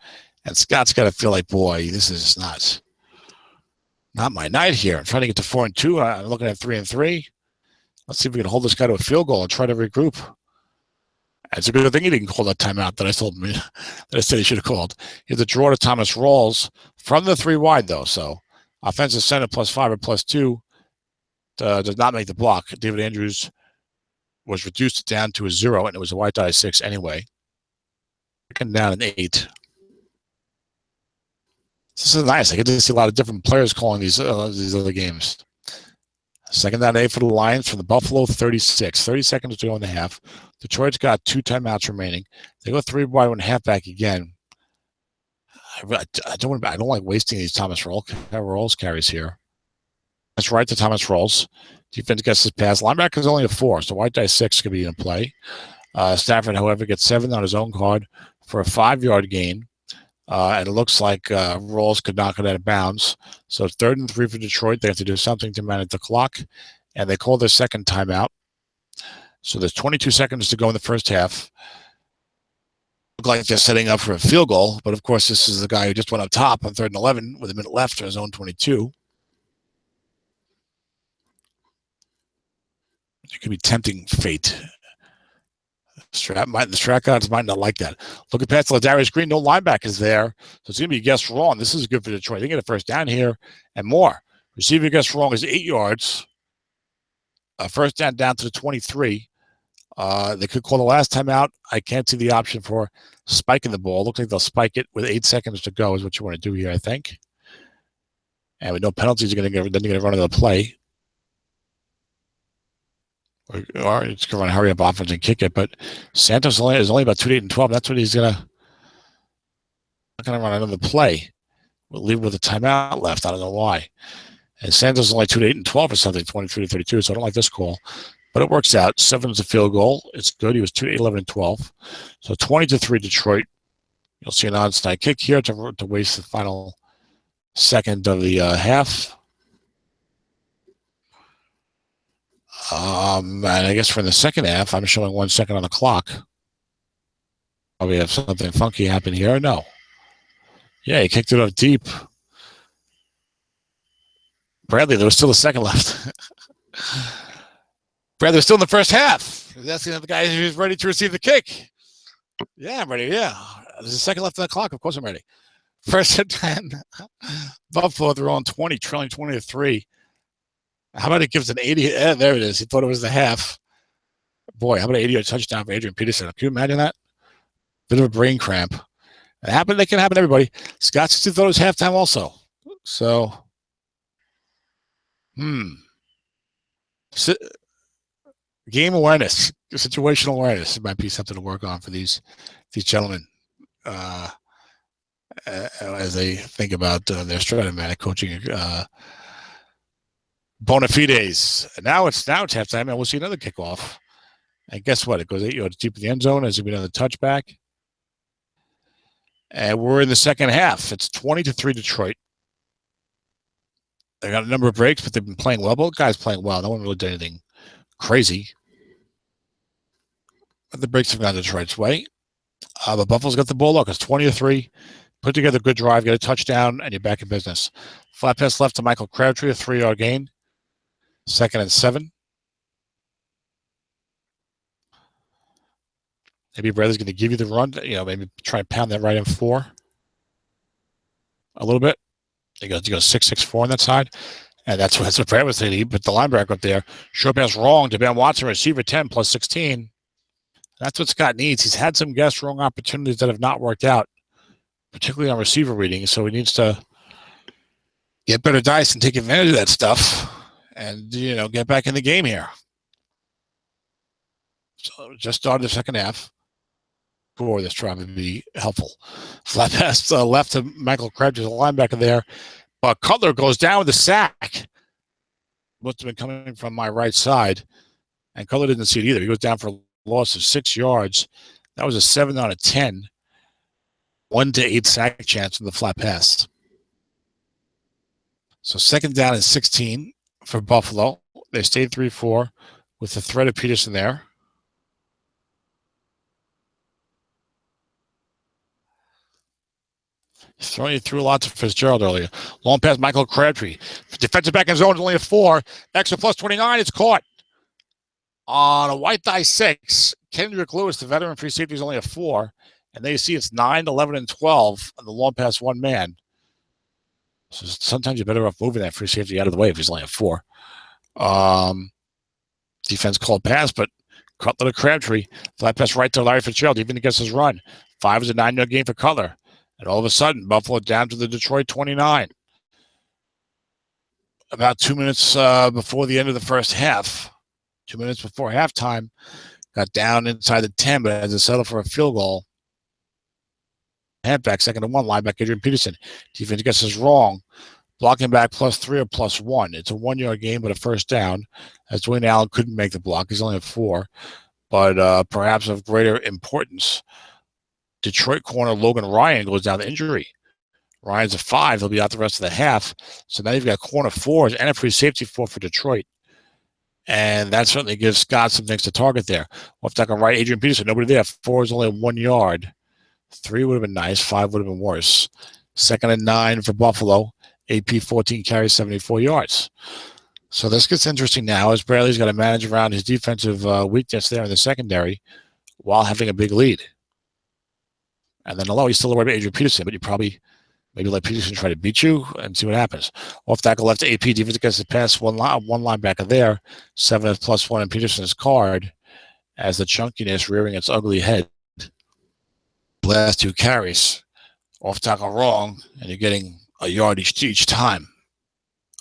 S1: And Scott's got to feel like, boy, this is not my night here. I'm trying to get to 4-2. I'm looking at 3-3. Let's see if we can hold this guy to a field goal and try to regroup. It's a good thing he didn't call that timeout that I said he should have called. Here's a draw to Thomas Rawls from the 3 wide, though. So offensive center +5 or +2 does not make the block. David Andrews was reduced down to a 0, and it was a white die 6 anyway. And down an 8. This is nice. I get to see a lot of different players calling these other games. 2nd down 8 for the Lions from the Buffalo 36. 30 seconds to go in the half. Detroit's got 2 timeouts remaining. They go 3 wide, 1 halfback again. I don't like wasting these Thomas Rawls carries here. That's right to Thomas Rawls. Defense gets his pass. Linebacker is only a 4, so white die 6 could be in play. Stafford, however, gets 7 on his own card for a 5-yard gain. And it looks like Rawls could knock it out of bounds. So it's 3rd and 3 for Detroit. They have to do something to manage the clock. And they call their second timeout. So there's 22 seconds to go in the first half. Look like they're setting up for a field goal. But, of course, this is the guy who just went up top on 3rd and 11 with a minute left to his own 22. It could be tempting fate. The Strat gods might not like that. Looking past Ladarius Green, no linebackers there. So it's going to be guessed wrong. This is good for Detroit. They get a first down here and more. Receiver guessed wrong is 8 yards. First down to the 23. They could call the last time out. I can't see the option for spiking the ball. Looks like they'll spike it with 8 seconds to go is what you want to do here, I think. And with no penalties, then you're going to run another play. Or it's going to hurry up offense and kick it. But Santos is only about 2-8-12. That's what he's going to run another play. We'll leave with a timeout left. I don't know why. And Santos is only 2-8-12 or something, 23-32. So I don't like this call. But it works out. 7 is a field goal. It's good. He was 2-8-11-12. So 20-3 Detroit. You'll see an onside kick here to waste the final second of the half. And I guess for the second half, I'm showing 1 second on the clock. Probably have something funky happen here. No. Yeah, he kicked it off deep. Bradley, there was still a second left. Bradley was still in the first half. He's asking the guy who's ready to receive the kick. Yeah, I'm ready. Yeah. There's a second left on the clock. Of course I'm ready. First and 10. Buffalo, they're on 20, trailing 20-3. How about it gives an 80? There it is. He thought it was the half. Boy, how about an 80-yard touchdown for Adrian Peterson? Can you imagine that? Bit of a brain cramp. It happened. It can happen to everybody. Scott still thought it was halftime also. So, game awareness, situational awareness might be something to work on for these gentlemen as they think about their Strat-o-matic coaching bona fides. Now it's halftime, and we'll see another kickoff. And guess what? It goes 8 yards deep in the end zone. There's going to be another touchback. And we're in the second half. It's 20-3 Detroit. They got a number of breaks, but they've been playing well. Both guys playing well. No one really did anything crazy. But the breaks have gone Detroit's way. But Buffalo's got the ball. Look, it's 20-3. Put together a good drive, get a touchdown, and you're back in business. Flat pass left to Michael Crabtree, a 3-yard gain. 2nd and 7. Maybe Bradley's going to give you the run. Maybe try and pound that right in 4 a little bit. He goes 6-6-4 on that side. And that's what Brad was saying. He put the linebacker up there. Short pass wrong to Ben Watson, receiver 10 plus 16. That's what Scott needs. He's had some guess wrong opportunities that have not worked out, particularly on receiver readings. So he needs to get better dice and take advantage of that stuff and, get back in the game here. So just started the second half. For this trying to be helpful. Flat pass left to Michael Crabtree, the linebacker there. But Cutler goes down with a sack. Must have been coming from my right side. And Cutler didn't see it either. He goes down for a loss of 6 yards. That was a 7 out of 10. 1-8 sack chance from the flat pass. So 2nd down and 16 for Buffalo. They stayed 3-4 with the threat of Peterson there. He's throwing you through a lot to Fitzgerald earlier. Long pass, Michael Crabtree. Defensive back in zone is only a 4. Extra plus 29. It's caught. On a white die 6, Kendrick Lewis, the veteran free safety, is only a 4. And they see it's 9, 11, and 12 on the long pass one man. So sometimes you're better off moving that free safety out of the way if he's only a 4. Defense called pass, but Cutler to Crabtree. Flat pass right to Larry Fitzgerald, even against his run. 5 is a 9-yard gain for Cutler. And all of a sudden, Buffalo down to the Detroit 29. About 2 minutes before the end of the first half, 2 minutes before halftime, got down inside the 10, but had to settle for a field goal. Handback, 2nd and 1, linebacker Adrian Peterson. Defense guesses wrong. Blocking back +3 or +1. It's a 1-yard gain, but a first down, as Dwayne Allen couldn't make the block. He's only at 4, but perhaps of greater importance. Detroit corner Logan Ryan goes down to injury. Ryan's a 5. He'll be out the rest of the half. So now you've got corner 4s and a free safety 4 for Detroit. And that certainly gives Scott some things to target there. Left tackle right, Adrian Peterson. Nobody there. 4 is only 1 yard. 3 would have been nice. 5 would have been worse. 2nd and 9 for Buffalo. AP 14 carries 74 yards. So this gets interesting now as Bradley's got to manage around his defensive weakness there in the secondary while having a big lead. And then although he's still worried about Adrian Peterson, but you probably maybe let Peterson try to beat you and see what happens. Off tackle left to AP, defense against the pass, one linebacker there. 7 +1 in Peterson's card as the chunkiness rearing its ugly head. Last 2 carries. Off tackle wrong, and you're getting a yard each time.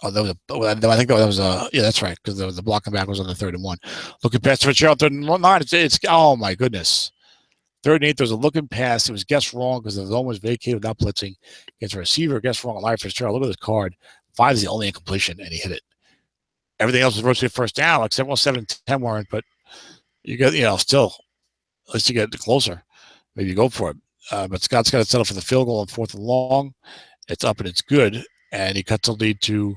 S1: Oh, I think that was yeah, that's right, because the blocking back was on the 3rd and 1. Looking past Fitzgerald, 3rd and 9. It's oh my goodness. 3rd and 8, there was a looking pass. It was guessed wrong because the zone was vacated without blitzing. Gets a receiver, guessed wrong on Larry Fitzgerald. Look at this card. 5 is the only incompletion, and he hit it. Everything else was rotated first down, like 7 and 10 weren't, but you get, still, at least you get closer. Maybe you go for it. But Scott's got to settle for the field goal on 4th and long. It's up and it's good, and he cuts the lead to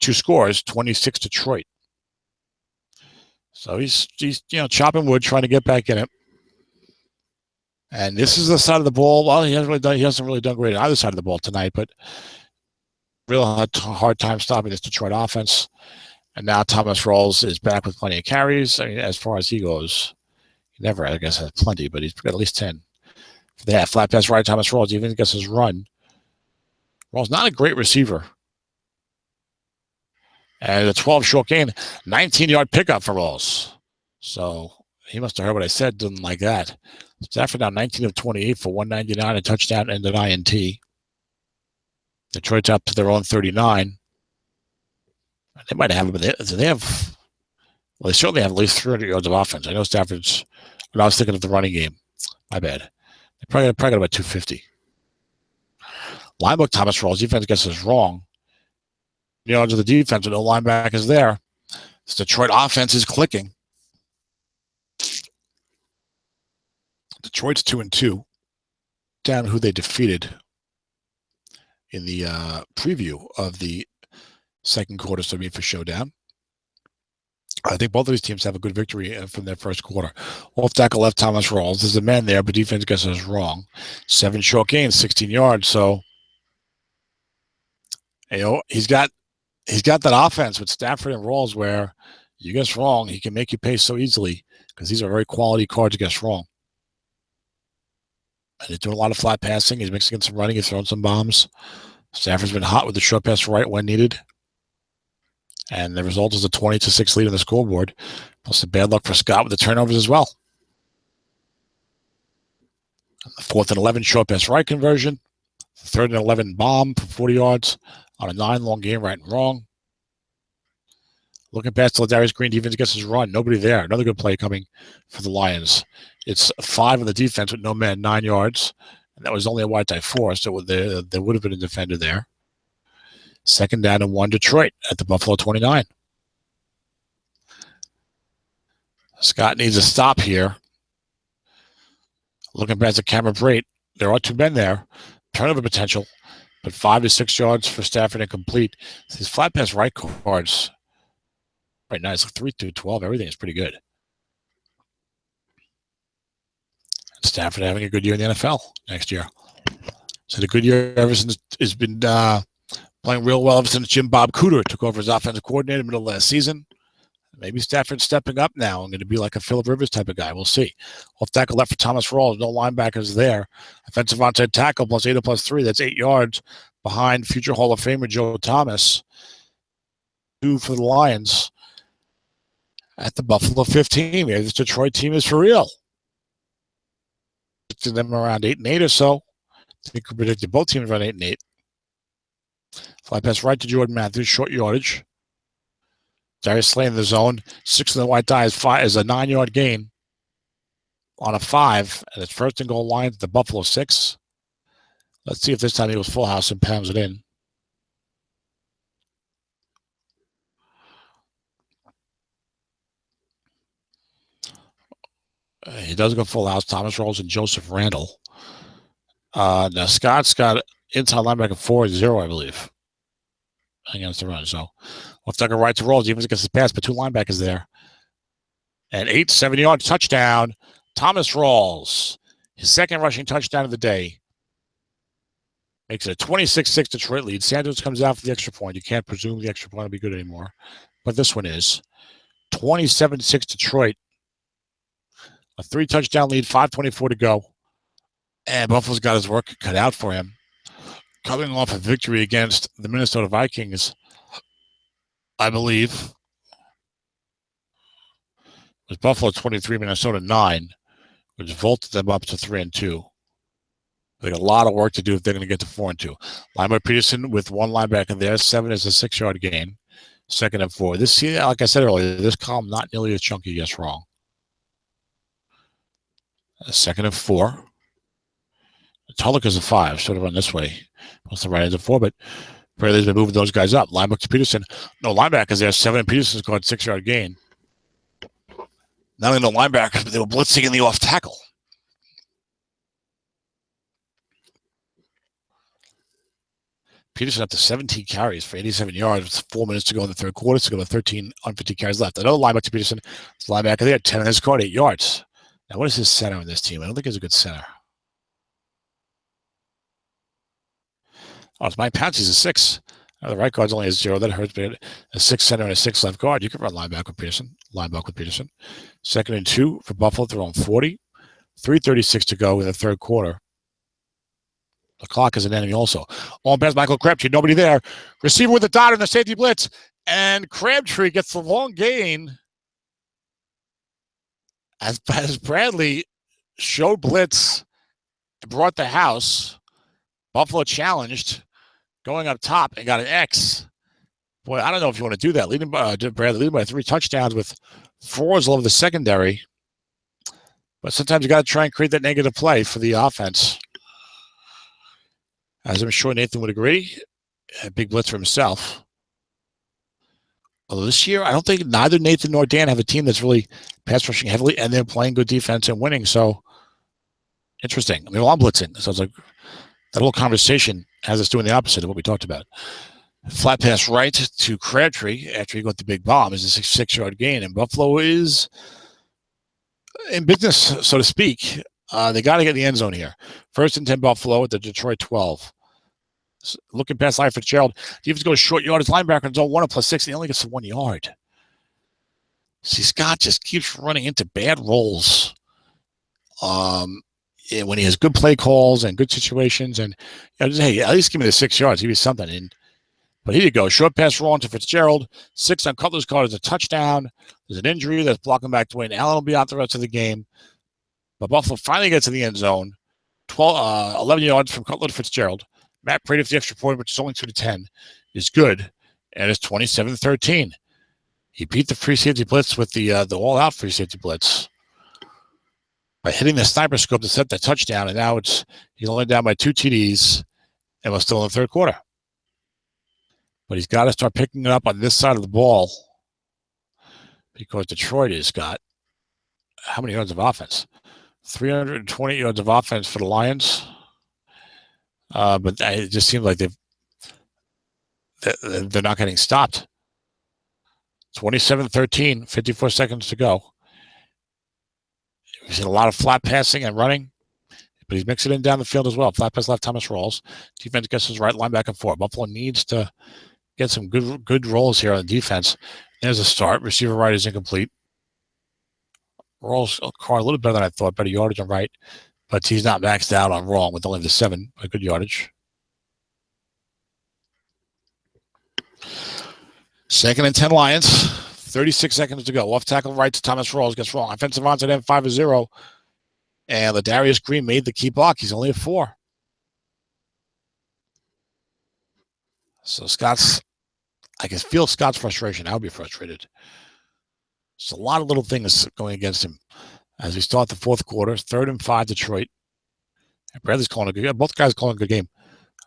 S1: 2 scores, 26 Detroit. So he's chopping wood, trying to get back in it. And this is the side of the ball. Well, he hasn't really done great on either side of the ball tonight, but real hard time stopping this Detroit offense. And now Thomas Rawls is back with plenty of carries. I mean, as far as he goes, he never, I guess, had plenty, but he's got at least 10. For that flat pass right, Thomas Rawls, even against his run. Rawls not a great receiver. And a 12 short gain, 19-yard pickup for Rawls. So he must have heard what I said, didn't like that. Stafford now 19 of 28 for 199, a touchdown and an INT. Detroit's up to their own 39. They might have, but they have, well, they certainly have at least 300 yards of offense. I know Stafford's, but I was thinking of the running game. My bad. They probably got about 250. Linebook Thomas Rawls, defense gets us wrong. Yards of the defense, with no linebackers there. This Detroit offense is clicking. Detroit's 2-2. Down who they defeated in the preview of the second quarter SOMIFA Showdown. I think both of these teams have a good victory from their first quarter. Off tackle left Thomas Rawls. There's a man there, but defense gets us wrong. 7 short gains, 16 yards. So, you know, he's got that offense with Stafford and Rawls where you guess wrong, he can make you pay so easily because these are very quality cards to guess wrong. And he's doing a lot of flat passing. He's mixing in some running. He's throwing some bombs. Stafford's been hot with the short pass right when needed. And the result is a 20-6 lead on the scoreboard. Plus the bad luck for Scott with the turnovers as well. The 4th and 11 short pass right conversion. The 3rd and 11 bomb for 40 yards on a 9-long game, right and wrong. Looking past Ladarius Green, defense gets his run. Nobody there. Another good play coming for the Lions. It's 5 on the defense with no man, 9 yards. And that was only a wide tie 4, so there would have been a defender there. 2nd down and 1, Detroit at the Buffalo 29. Scott needs a stop here. Looking past the camera break, there are 2 men there. Turnover potential, but 5 to 6 yards for Stafford and complete. These flat pass right cards, right now it's like 3-12. Everything is pretty good. Stafford having a good year in the NFL next year. So the good year ever since has been playing real well ever since Jim Bob Cooter took over as offensive coordinator middle of last season. Maybe Stafford's stepping up now and going to be like a Phillip Rivers type of guy. We'll see. Off tackle left for Thomas Rawls. No linebackers there. Offensive onside tackle plus 8 plus 3. That's 8 yards behind future Hall of Famer Joe Thomas. 2 for the Lions at the Buffalo 15. Maybe this Detroit team is for real. To them around 8-8 or so. I think we predicted both teams around 8-8. Fly pass right to Jordan Matthews, short yardage. Darius Slay in the zone. 6 in the white die is a 9-yard gain on a 5, and it's 1st and goal line at the Buffalo 6. Let's see if this time he goes full house and pounds it in. He does go full house. Thomas Rawls and Joseph Randall. Now Scott's got inside linebacker 4-0, I believe, against the run. So we'll take a right to Rawls. Even against his pass, but 2 linebackers there. And 7-yard touchdown. Thomas Rawls, his 2nd rushing touchdown of the day. Makes it a 26-6 Detroit lead. Sanders comes out for the extra point. You can't presume the extra point will be good anymore. But this one is 27-6 Detroit. A 3-touchdown lead, 5:24 to go. And Buffalo's got his work cut out for him. Coming off a victory against the Minnesota Vikings, I believe, it was Buffalo 23, Minnesota 9, which vaulted them up to 3-2. They got a lot of work to do if they're going to get to 4-2. Linebacker Peterson with 1 linebacker there. 7 is a 6-yard gain. 2nd and 4. This, like I said earlier, this column not nearly as chunky, guess wrong. 2nd and 4. Tulloch is a 5, sort of run this way. Plus the right end's a 4, but Brayley's been moving those guys up. Linebacker to Peterson. No linebackers there. 7 and Peterson's got 6-yard gain. Not only no linebackers, but they were blitzing in the off tackle. Peterson up to 17 carries for 87 yards with 4 minutes to go in the 3rd quarter. So got 13 unfifty carries left. Another linebacker to Peterson. Linebacker there, 10 in his scored 8 yards. Now, what is his center in this team? I don't think he's a good center. Oh, it's Mike Pouncey's a 6. The right guard's only a 0. That hurts, but a 6 center and a 6 left guard. You can run linebacker with Peterson. 2nd and 2 for Buffalo. They're on 40. 3:36 to go in the 3rd quarter. The clock is an enemy also. On pass, Michael Crabtree. Nobody there. Receiver with the dot in the safety blitz. And Crabtree gets the long gain as Bradley showed blitz and brought the house. Buffalo challenged, going up top and got an X. Boy, I don't know if you want to do that. Bradley leading by 3 touchdowns with 4s all over the secondary. But sometimes you got to try and create that negative play for the offense. As I'm sure Nathan would agree, a big blitzer himself. Although this year, I don't think neither Nathan nor Dan have a team that's really pass rushing heavily, and they're playing good defense and winning. So, interesting. I mean, I'm blitzing. So it's like that little conversation has us doing the opposite of what we talked about. Flat pass right to Crabtree after he got the big bomb is a 6-yard gain, and Buffalo is in business, so to speak. They got to get in the end zone here. 1st and 10 Buffalo at the Detroit 12. Looking past Larry Fitzgerald. Defense goes short yardage. Linebacker in zone 1 +6. And he only gets 1 yard. See, Scott just keeps running into bad rolls. When he has good play calls and good situations. And hey, at least give me the 6 yards. Give me something. But here you go. Short pass wrong to Fitzgerald. 6 on Cutler's card is a touchdown. There's an injury that's blocking back Dwayne Allen will be out the rest of the game. But Buffalo finally gets to the end zone. 11 yards from Cutler to Fitzgerald. Matt Brady for the extra point, which is only 2-10, is good. And it's 27-13. He beat the free safety blitz with the all-out free safety blitz by hitting the sniper scope to set that touchdown. And now he's only down by 2 TDs, and we're still in the 3rd quarter. But he's got to start picking it up on this side of the ball because Detroit has got how many yards of offense? 320 yards of offense for the Lions. But it just seems like they're not getting stopped. 27-13, 54 seconds to go. We've seen a lot of flat passing and running, but he's mixing it in down the field as well. Flat pass left, Thomas rolls. Defense gets his right, line back and forth. Buffalo needs to get some good rolls here on the defense. There's a start. Receiver right is incomplete. Rolls car a little better than I thought. Better yardage on right, but he's not maxed out on wrong with only the 7. A good yardage. 2nd and 10 Lions. 36 seconds to go. Off tackle right to Thomas Rawls. Gets wrong. Offensive onside end 5-0. And Ladarius Green made the key block. He's only at 4. So I can feel Scott's frustration. I would be frustrated. It's a lot of little things going against him as we start the 4th quarter. 3rd and 5 Detroit. And Bradley's calling a good game. Both guys calling a good game.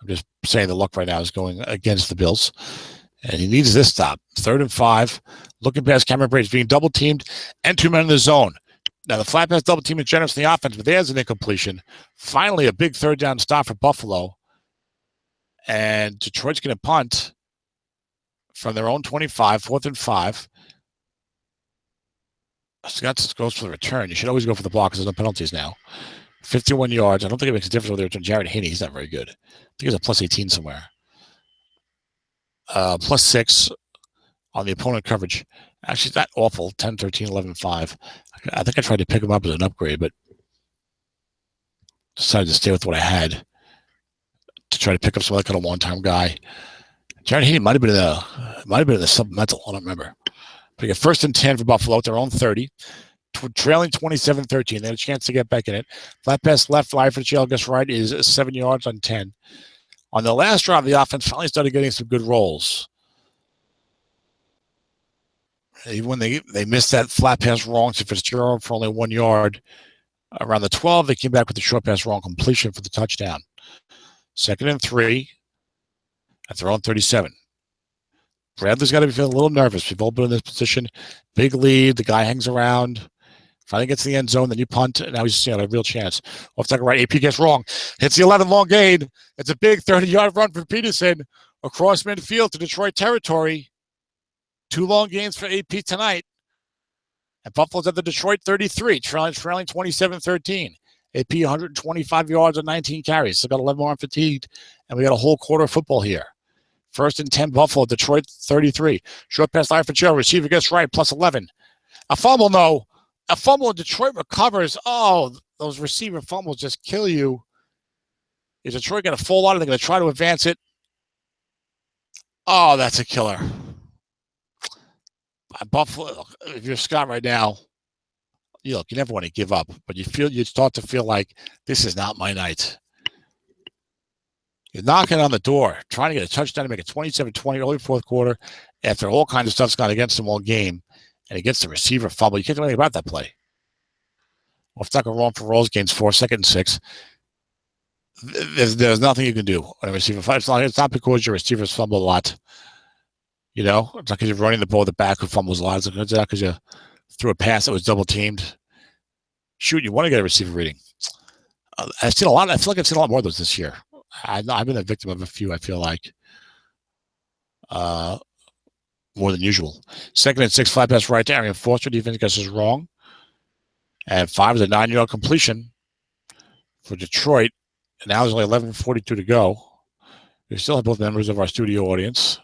S1: I'm just saying the luck right now is going against the Bills. And he needs this stop. 3rd and 5. Looking past Cameron Brady's being double teamed and 2 men in the zone. Now the flat pass double team is generous in the offense, but there's an incompletion. Finally, a big 3rd down stop for Buffalo. And Detroit's going to punt from their own 25, 4th and 5. Scott goes for the return. You should always go for the block because there's no penalties now. 51 yards. I don't think it makes a difference whether it's Jared Haney. He's not very good. I think he's a +18 somewhere. +6 on the opponent coverage. Actually, it's not awful. 10, 13, 11, 5. I think I tried to pick him up as an upgrade, but decided to stay with what I had to try to pick up some other kind of one-time guy. Jared Haney might have been in the supplemental. I don't remember. But you get 1st and 10 for Buffalo at their own 30. Trailing 27-13. They had a chance to get back in it. Flat pass left, Larry Fitzgerald gets right is 7 yards on 10. On the last drive, the offense finally started getting some good rolls. Even when they missed that flat pass wrong to Fitzgerald for only 1 yard, around the 12, they came back with the short pass wrong completion for the touchdown. 2nd and 3 at their own 37. Bradley's got to be feeling a little nervous. We've all been in this position. Big lead. The guy hangs around. Finally gets to the end zone. Then you punt. And now he's got a real chance. Off tackle right. AP gets wrong. Hits the 11 long gain. It's a big 30-yard run for Peterson across midfield to Detroit territory. 2 long gains for AP tonight. And Buffalo's at the Detroit 33, trailing 27-13. AP 125 yards on 19 carries. So got 11 more on fatigued. And we got a whole quarter of football here. 1st and 10 Buffalo, Detroit 33. Short pass Larry Fitzgerald. Receiver gets right, +11. A fumble, no. A fumble and Detroit recovers. Oh, those receiver fumbles just kill you. Is Detroit going to fall out? Are they going to try to advance it? Oh, that's a killer. Buffalo, if you're Scott right now, you never want to give up, but you start to feel like this is not my night. You're knocking on the door, trying to get a touchdown to make it 27-20 early fourth quarter after all kinds of stuff's gone against him all game, and he gets the receiver fumble. You can't do anything about that play. Off-tackle wrong for rolls, gains 4, 2nd and 6. There's nothing you can do on a receiver. It's not because your receivers fumble a lot. It's not because you're running the ball at the back who fumbles a lot. It's not because you threw a pass that was double teamed. Shoot, you want to get a receiver reading. I feel like I've seen a lot more of those this year. I've been a victim of a few, I feel like. More than usual. 2nd and 6, flat pass right to Arian Foster. Defense guesses wrong. And 5 is a 9-yard completion for Detroit. And now there's only 11:42 to go. We still have both members of our studio audience.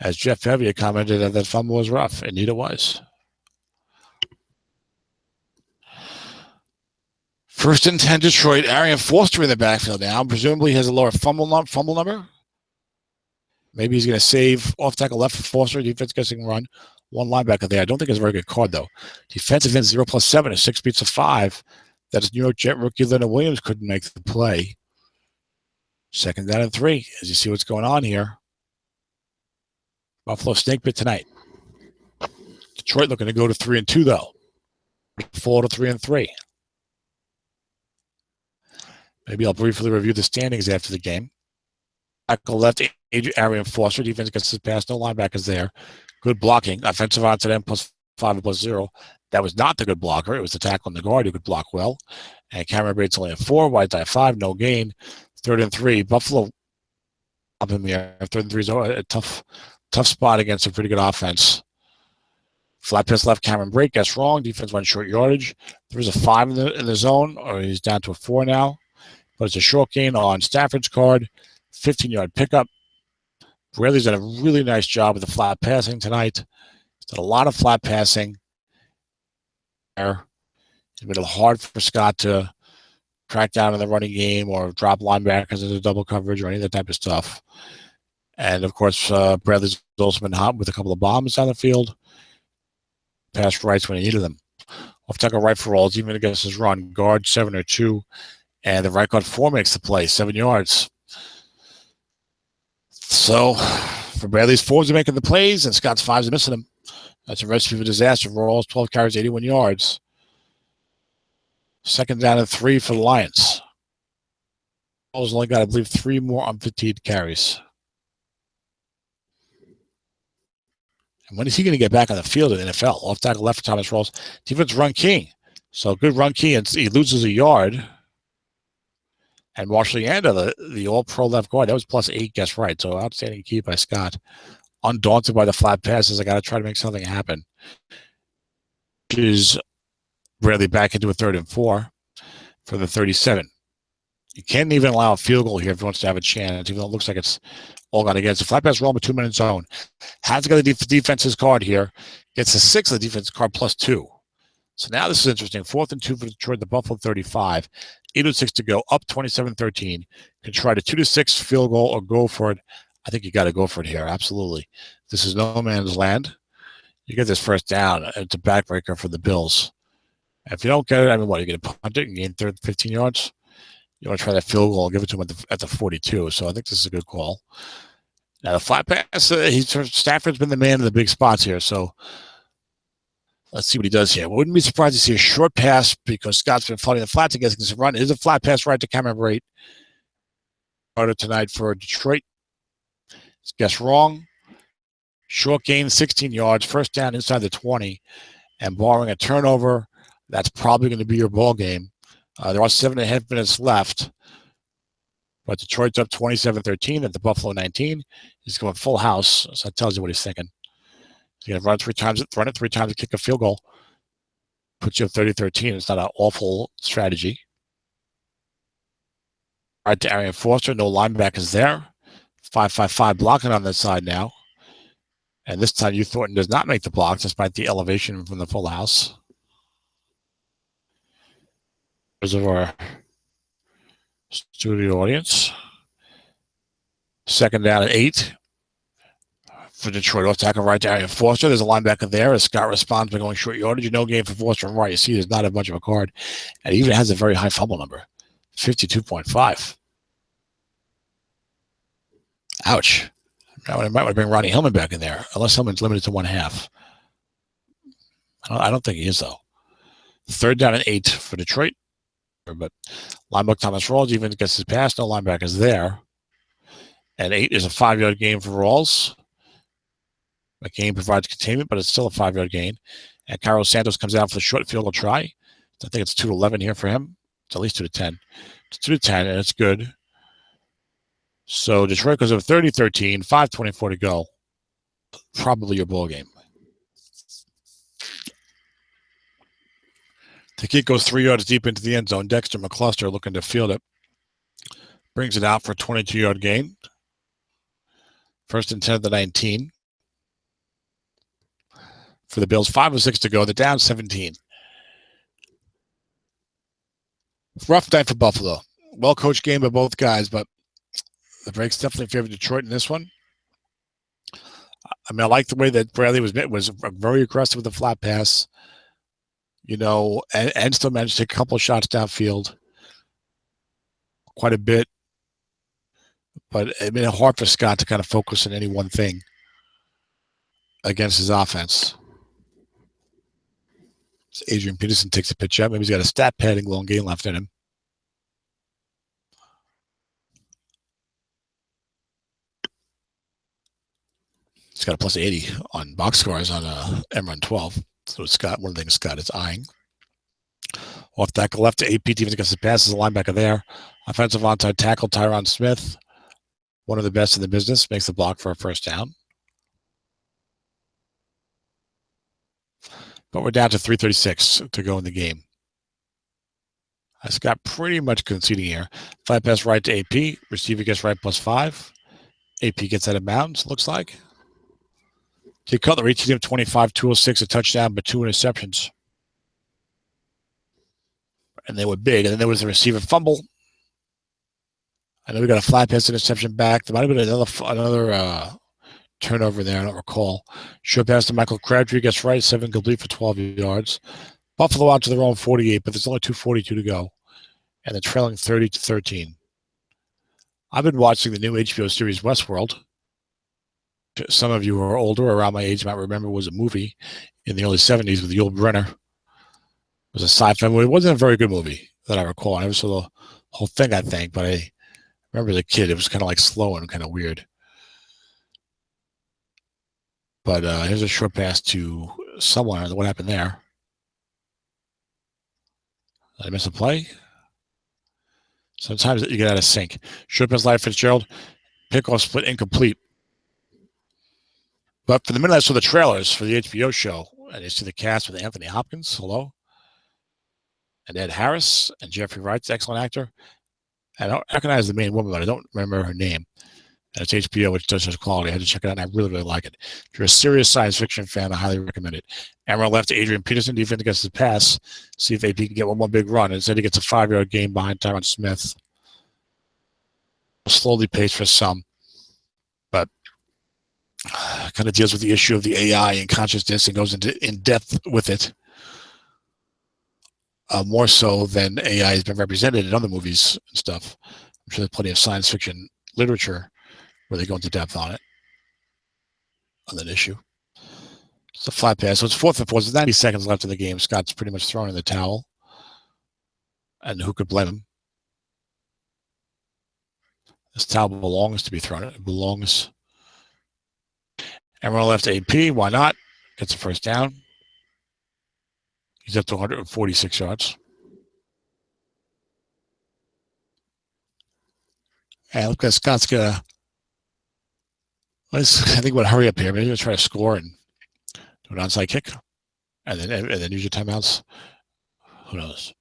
S1: As Jeff Heavier commented that fumble was rough. Indeed it was. 1st and 10, Detroit. Arian Foster in the backfield now. Presumably has a lower fumble number. Maybe he's going to save off tackle left for Foster. Defense guessing run. One linebacker there. I don't think it's a very good card, though. Defensive end 0+7 is 6 beats a 5. That's New York Jet rookie Leonard Williams couldn't make the play. 2nd down and 3. As you see what's going on here. Buffalo snake bit tonight. Detroit looking to go to 3-2, though. Fall to 3-3. Maybe I'll briefly review the standings after the game. Tackle left, Arian Foster. Defense gets his pass. No linebackers there. Good blocking. Offensive odds to them +5 and +0. That was not the good blocker. It was the tackle on the guard who could block well. And Cameron Brate's only at 4. White at 5. No gain. 3rd and 3. Buffalo up in the air. 3rd and 3 is a tough spot against a pretty good offense. Flat pass left, Cameron Brate. Guess wrong. Defense went short yardage. There's a 5 in the zone, or he's down to a 4 now. But it's a short gain on Stafford's card. 15-yard pickup. Bradley's done a really nice job with the flat passing tonight. He's done a lot of flat passing. It's made it hard for Scott to crack down in the running game or drop linebackers into double coverage or any of that type of stuff. And, of course, Bradley's also been hot with a couple of bombs on the field. Pass rights when he needed them. Off tackle right for rolls, even against his run. Guard 7 or 2. And the right guard 4 makes the play, 7 yards. So, for Bradley's 4s are making the plays, and Scott's 5s are missing them. That's a recipe for disaster. Rolls 12 carries, 81 yards. 2nd down and 3 for the Lions. Rolls only got, I believe, 3 more unfatigued carries. And when is he going to get back on the field in the NFL? Off tackle left for Thomas Rawls. Defense run king. So, good run king, and he loses a yard. And Marshall Yanda, the all-pro left guard, that was +8, guess right. So outstanding key by Scott. Undaunted by the flat passes, I got to try to make something happen. Is Bradley back into a 3rd and 4 for the 37. You can't even allow a field goal here if he wants to have a chance, even though it looks like it's all gone against. The flat pass roll with 2-minute zone. Has got the defense's card here. Gets a 6 of the defense's card +2. So now this is interesting. 4th and 2 for Detroit, the Buffalo 35. 8:06 to go, up 27-13. Can try to 2-6 field goal or go for it. I think you got to go for it here. Absolutely. This is no man's land. You get this 1st down. It's a backbreaker for the Bills. If you don't get it, I mean, what? You're going to punt it and gain 15 yards? You want to try that field goal and give it to him at the 42. So I think this is a good call. Now, the flat pass, Stafford's been the man in the big spots here. So let's see what he does here. We wouldn't be surprised to see a short pass because Scott's been flooding the flats against his run. It is a flat pass right to Cameron Brate. Started tonight for Detroit. Guess wrong. Short gain, 16 yards. 1st down inside the 20. And barring a turnover, that's probably going to be your ball game. There are 7.5 minutes left. But Detroit's up 27-13 at the Buffalo 19. He's going full house. So that tells you what he's thinking. He's going to run it 3 times to kick a field goal. Puts you up 30-13. It's not an awful strategy. Right to Arian Foster. No linebackers there. 5-5-5 blocking on this side now. And this time, Thornton does not make the block despite the elevation from the full house. There's our studio audience. 2nd down at 8 for Detroit. Off tackle right to Arian Foster. There's a linebacker there. As Scott responds by going short yardage. No gain for Foster and right. You see, there's not a bunch of a card. And he even has a very high fumble number, 52.5. Ouch. I might want to bring Ronnie Hillman back in there, unless Hillman's limited to 1/2. I don't think he is, though. 3rd down and 8 for Detroit. But linebacker Thomas Rawls even gets his pass. No linebackers there. And 8 is a 5-yard gain for Rawls. McCain provides containment, but it's still a 5-yard gain. And Carlos Santos comes out for the short field. He'll try. I think it's 2-11 here for him. It's at least 2-10. It's 2-10, and it's good. So Detroit goes over 30-13, 5:24 to go. Probably your ball game. The kick goes 3 yards deep into the end zone. Dexter McCluster looking to field it. Brings it out for a 22-yard gain. 1st and 10 at the 19. For the Bills, 5:06 to go. They're down 17. Rough night for Buffalo. Well-coached game by both guys, but the breaks definitely favored Detroit in this one. I mean, I like the way that Bradley was very aggressive with the flat pass, and still managed to take a couple of shots downfield, quite a bit. But it made it hard for Scott to kind of focus on any one thing against his offense. So Adrian Peterson takes a pitch out. Maybe he's got a stat padding long game left in him. He's got a plus 80 on box scores on M-Run 12. So Scott, one of the things Scott is eyeing. Off tackle left to AP. Defense against the passes, a linebacker there. Offensive onside tackle, Tyron Smith. One of the best in the business. Makes the block for a 1st down. But we're down to 3:36 to go in the game. Scott pretty much conceding here. Flat pass right to AP. Receiver gets right +5. AP gets out of bounds, looks like. Jay Cutler, 18 of 25, 206, a touchdown, but 2 interceptions. And they were big. And then there was the receiver fumble. I know we got a flat pass interception back. There might have been another turnover there. I don't recall. Short pass to Michael Crabtree gets right, 7 complete for 12 yards. Buffalo out to their own 48, but there's only 2:42 to go. And they're trailing 30-13. I've been watching the new HBO series Westworld. Some of you who are older, around my age, might remember it was a movie in the early 70s with Yul Brynner. It was a sci-fi movie. It wasn't a very good movie that I recall. I never saw the whole thing, I think, but I remember as a kid, it was kind of like slow and kind of weird. But here's a short pass to someone. What happened there? Did I miss a play? Sometimes you get out of sync. Short pass, Larry Fitzgerald. Pickoff split incomplete. But for the minute I saw the trailers for the HBO show, and you see the cast with Anthony Hopkins, hello, and Ed Harris, and Jeffrey Wright's excellent actor. I don't recognize the main woman, but I don't remember her name. And it's HBO, which does such quality. I had to check it out, and I really, really like it. If you're a serious science fiction fan, I highly recommend it. Amber left to Adrian Peterson. Defense gets his pass. See if AP can get one more big run. Instead, he gets a 5-yard gain behind Tyron Smith. Slowly paced for some, but kind of deals with the issue of the AI and consciousness and goes in depth with it. More so than AI has been represented in other movies and stuff. I'm sure there's plenty of science fiction literature where they go into depth on it, on that issue. It's a flat pass. So it's 4th and 4. There's 90 seconds left in the game. Scott's pretty much thrown in the towel. And who could blame him? This towel belongs to be thrown. It belongs. Everyone left AP. Why not? Gets a 1st down. He's up to 146 yards. And look at Scott's going to, I think we'll hurry up here. Maybe he'll try to score and do an onside kick. And then use your timeouts. Who knows?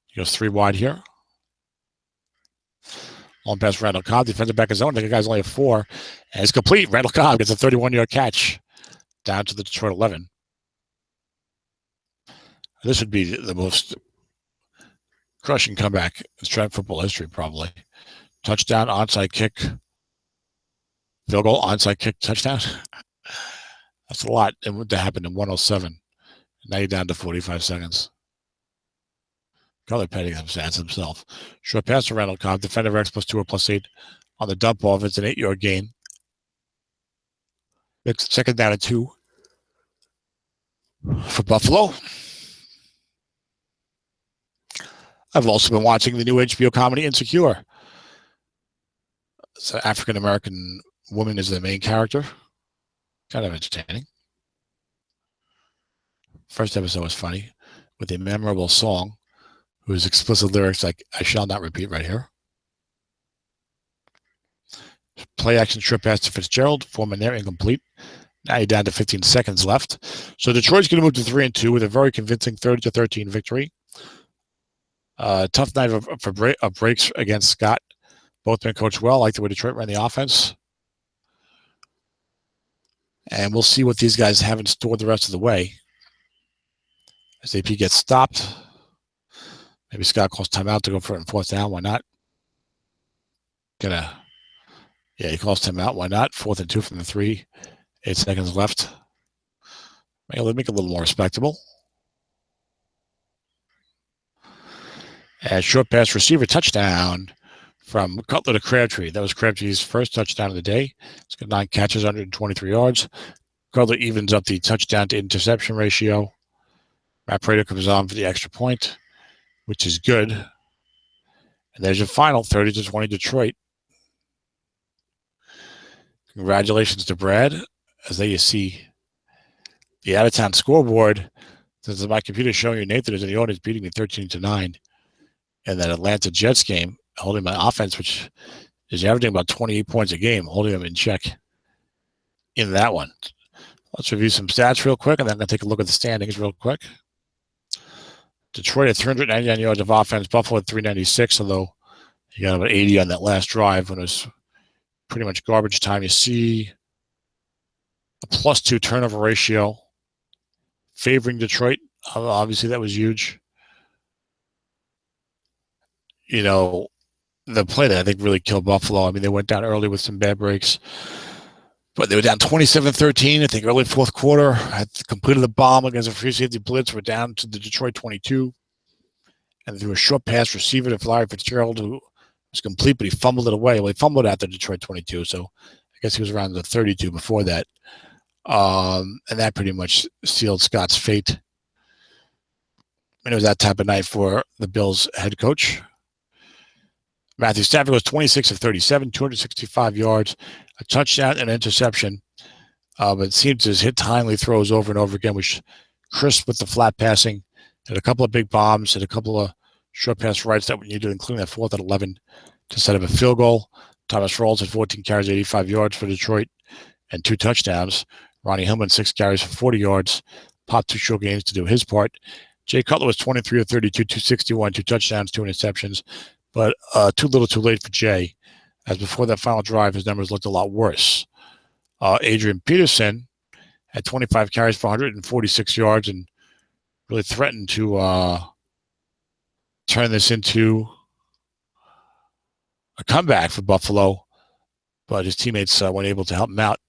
S1: He goes 3 wide here. Long pass Randall Cobb. Defensive back his own. I think the guy's only a 4. And it's complete. Randall Cobb gets a 31-yard catch down to the Detroit 11. This would be the most crushing comeback in Strat Football history, probably. Touchdown, onside kick, field goal, onside kick, touchdown. That's a lot. And what happened in 107. Now you're down to 45 seconds. Color Petty stands himself. Short pass to Randall Cobb. Defender X +2 or +8 on the dump off. It's an 8-yard gain. It's second down and 2 for Buffalo. I've also been watching the new HBO comedy Insecure. It's an African-American woman is the main character. Kind of entertaining. First episode was funny with a memorable song whose explicit lyrics like I shall not repeat right here. Play action strip pass to Fitzgerald, form there incomplete. Now you're down to 15 seconds left. So Detroit's going to move to 3-2 with a very convincing 30-13 victory. Tough night of breaks against Scott. Both been coached well. I like the way Detroit ran the offense. And we'll see what these guys have in store the rest of the way. As AP gets stopped. Maybe Scott calls timeout to go for it in fourth down. Why not? He calls timeout. Why not? 4th and 2 from the 3. 8 seconds left. Maybe make it a little more respectable. And short pass receiver touchdown from Cutler to Crabtree. That was Crabtree's first touchdown of the day. He's got 9 catches, 123 yards. Cutler evens up the touchdown to interception ratio. Matt Prater comes on for the extra point, which is good. And there's your final, 30-20 Detroit. Congratulations to Brad. As there you see the out-of-town scoreboard. Since my computer is showing you Nathan is in the audience beating me 13-9. And that Atlanta Jets game, holding my offense, which is averaging about 28 points a game, holding them in check in that one. Let's review some stats real quick, and then I'm going to take a look at the standings real quick. Detroit had 399 yards of offense. Buffalo had 396, although you got about 80 on that last drive when it was pretty much garbage time. You see a +2 turnover ratio favoring Detroit. Obviously, that was huge. The play that I think really killed Buffalo. I mean, they went down early with some bad breaks, but they were down 27-13. I think early fourth quarter, had completed the bomb against a free safety blitz. We're down to the Detroit 22, and threw a short pass receiver to Larry Fitzgerald, who was complete, but he fumbled it away. Well, he fumbled at the Detroit 22, so I guess he was around the 32 before that, and that pretty much sealed Scott's fate. And it was that type of night for the Bills head coach. Matthew Stafford was 26 of 37, 265 yards, a touchdown and an interception. But it seems to hit timely throws over and over again, which crisp with the flat passing. Had a couple of big bombs, had a couple of short pass rights that we needed, including that 4th and 11 to set up a field goal. Thomas Rawls had 14 carries, 85 yards for Detroit, and 2 touchdowns. Ronnie Hillman, 6 carries for 40 yards. Popped 2 short games to do his part. Jay Cutler was 23 of 32, 261, 2 touchdowns, 2 interceptions. But too little too late for Jay, as before that final drive, his numbers looked a lot worse. Adrian Peterson had 25 carries for 146 yards and really threatened to turn this into a comeback for Buffalo, but his teammates weren't able to help him out.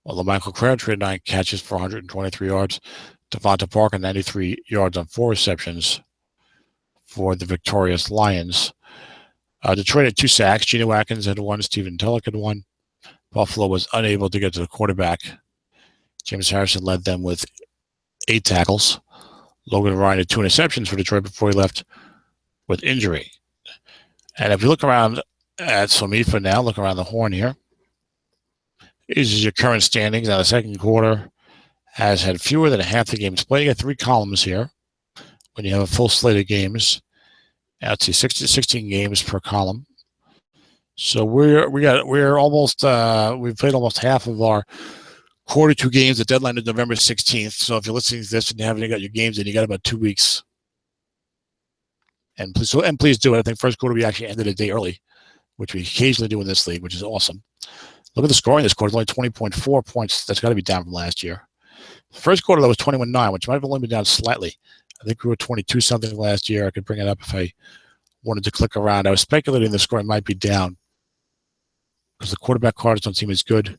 S1: Well, Michael Crabtree had 9 catches for 123 yards. Devonta Parker, 93 yards on 4 receptions for the victorious Lions. Detroit had 2 sacks. Geno Atkins had 1. Stephen Tulloch had 1. Buffalo was unable to get to the quarterback. James Harrison led them with 8 tackles. Logan Ryan had 2 interceptions for Detroit before he left with injury. And if you look around at SOMIFA now, look around the horn here. This is your current standings. Now the second quarter has had fewer than half the games played. You got 3 columns here when you have a full slate of games. Now let's see, 16 games per column. So we're almost we've played almost half of our quarter 2 games. The deadline is November 16th. So if you're listening to this and you haven't got your games in, you got about 2 weeks. And please do it. I think first quarter we actually ended a day early, which we occasionally do in this league, which is awesome. Look at the scoring this quarter. It's only 20.4 points. That's got to be down from last year. The first quarter, that was 21-9, which might have only been down slightly. I think we were 22-something last year. I could bring it up if I wanted to click around. I was speculating the scoring might be down because the quarterback cards don't seem as good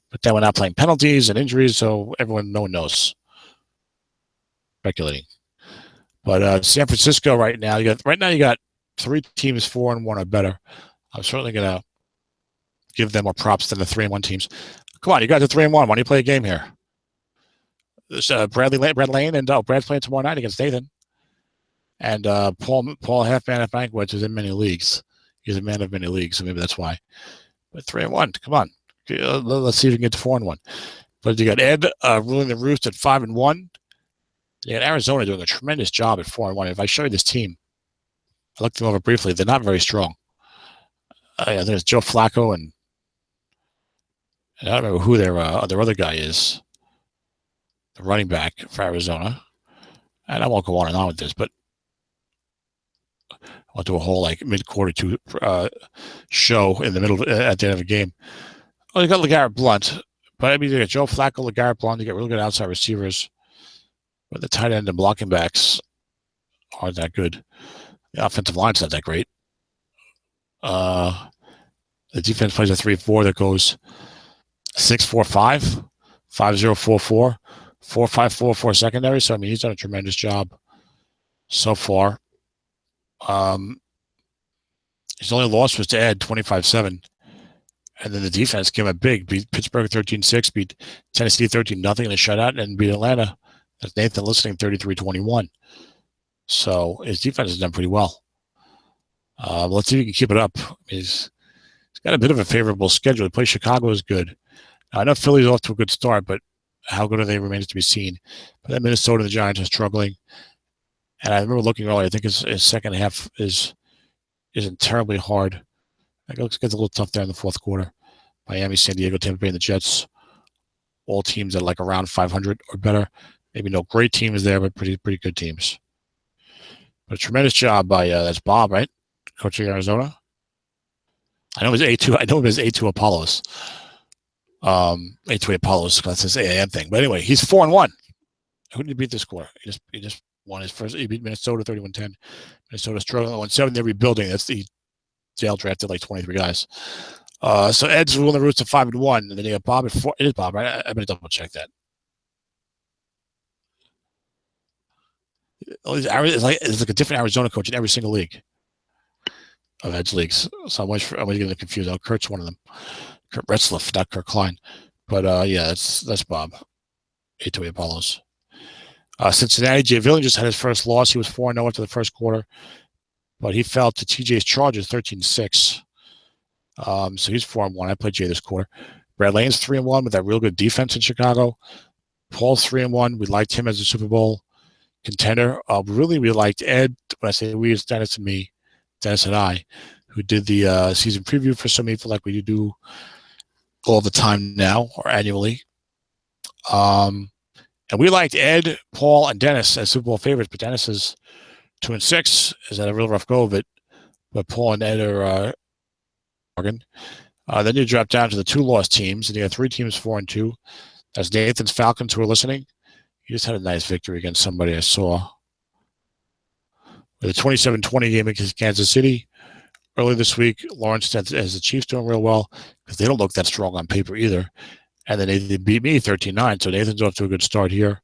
S1: But then we're not playing penalties and injuries, so no one knows. Speculating. But San Francisco right now, you got 3 teams 4-1 or better. I'm certainly gonna give them more props than the 3-1 teams. Come on, you guys are 3-1. Why don't you play a game here? This Brad Lane, and Brad's playing tomorrow night against Nathan. And Paul Halfman at Banquets is in many leagues. He's a man of many leagues, so maybe that's why. But 3-1, come on. Let's see if we can get to 4-1. But you got Ed ruling the roost at 5-1. You got Arizona doing a tremendous job at 4-1. If I show you this team, I looked them over briefly. They're not very strong. I think it's Joe Flacco and I don't remember who their other guy is, the running back for Arizona. And I won't go on and on with this, but I'll do a whole like mid-quarter show in the middle at the end of a game. Oh, you got LeGarrette Blount, but I mean you got Joe Flacco, LeGarrette Blount. You got really good outside receivers, but the tight end and blocking backs aren't that good. The offensive line's not that great. The defense plays a 3-4 that goes 6-4-5, 5-0-4-4, 4-5-4-4 secondary. So I mean, he's done a tremendous job so far. His only loss was to Ed, 25-7. And then the defense came up big, beat Pittsburgh 13-6, beat Tennessee 13-0 in a shutout, and beat Atlanta, that's Nathan listening, 33-21. So his defense has done pretty well. Let's see if he can keep it up. He's got a bit of a favorable schedule. He plays Chicago is good. Now, I know Philly's off to a good start, but how good are they remains to be seen. But then Minnesota and the Giants are struggling. And I remember looking earlier, I think his second half isn't terribly hard. It gets a little tough there in the fourth quarter. Miami, San Diego, Tampa Bay, and the Jets, all teams that are like around 500 or better. Maybe no great teams there, but pretty good teams. But a tremendous job by that's Bob, right? Coaching Arizona. I know it was A2. I know it was A2 Apollos. A2 Apollos. That's his AAM thing. But anyway, he's 4-1. Who did he beat this quarter? He just won his first. He beat Minnesota 31-10. Minnesota struggling 1-7. They're rebuilding. That's the Dale drafted like 23 guys. So Ed's ruling the roots to 5-1, and then you got Bob at 4. It is Bob, right? I better double check that. It's like a different Arizona coach in every single league of Ed's leagues. So I'm always getting confused. Oh, Kurt's one of them. Kurt Retzlaff, not Kurt Klein. But yeah, that's Bob. A2 Apollos. Cincinnati, Jay Villian just had his first loss. He was 4-0 after the first quarter, but he fell to TJ's Chargers 13-6. So he's 4-1. I played Jay this quarter. Brad Lane's 3-1 with that real good defense in Chicago. Paul's 3-1. We liked him as a Super Bowl contender. Really, we liked Ed. When I say we, it's Dennis and me, Dennis and I, who did the season preview for SOMIFA like we do all the time now or annually. And we liked Ed, Paul, and Dennis as Super Bowl favorites, but Dennis is 2-6. Is had a real rough go of it. But Paul and Ed are Oregon. Then you drop down to the 2 lost teams, and you have 3 teams 4-2. That's Nathan's Falcons who are listening. He just had a nice victory against somebody I saw. With a 27-20 game against Kansas City. Early this week, Lawrence has the Chiefs doing real well because they don't look that strong on paper either. And then they beat me 13-9, so Nathan's off to a good start here.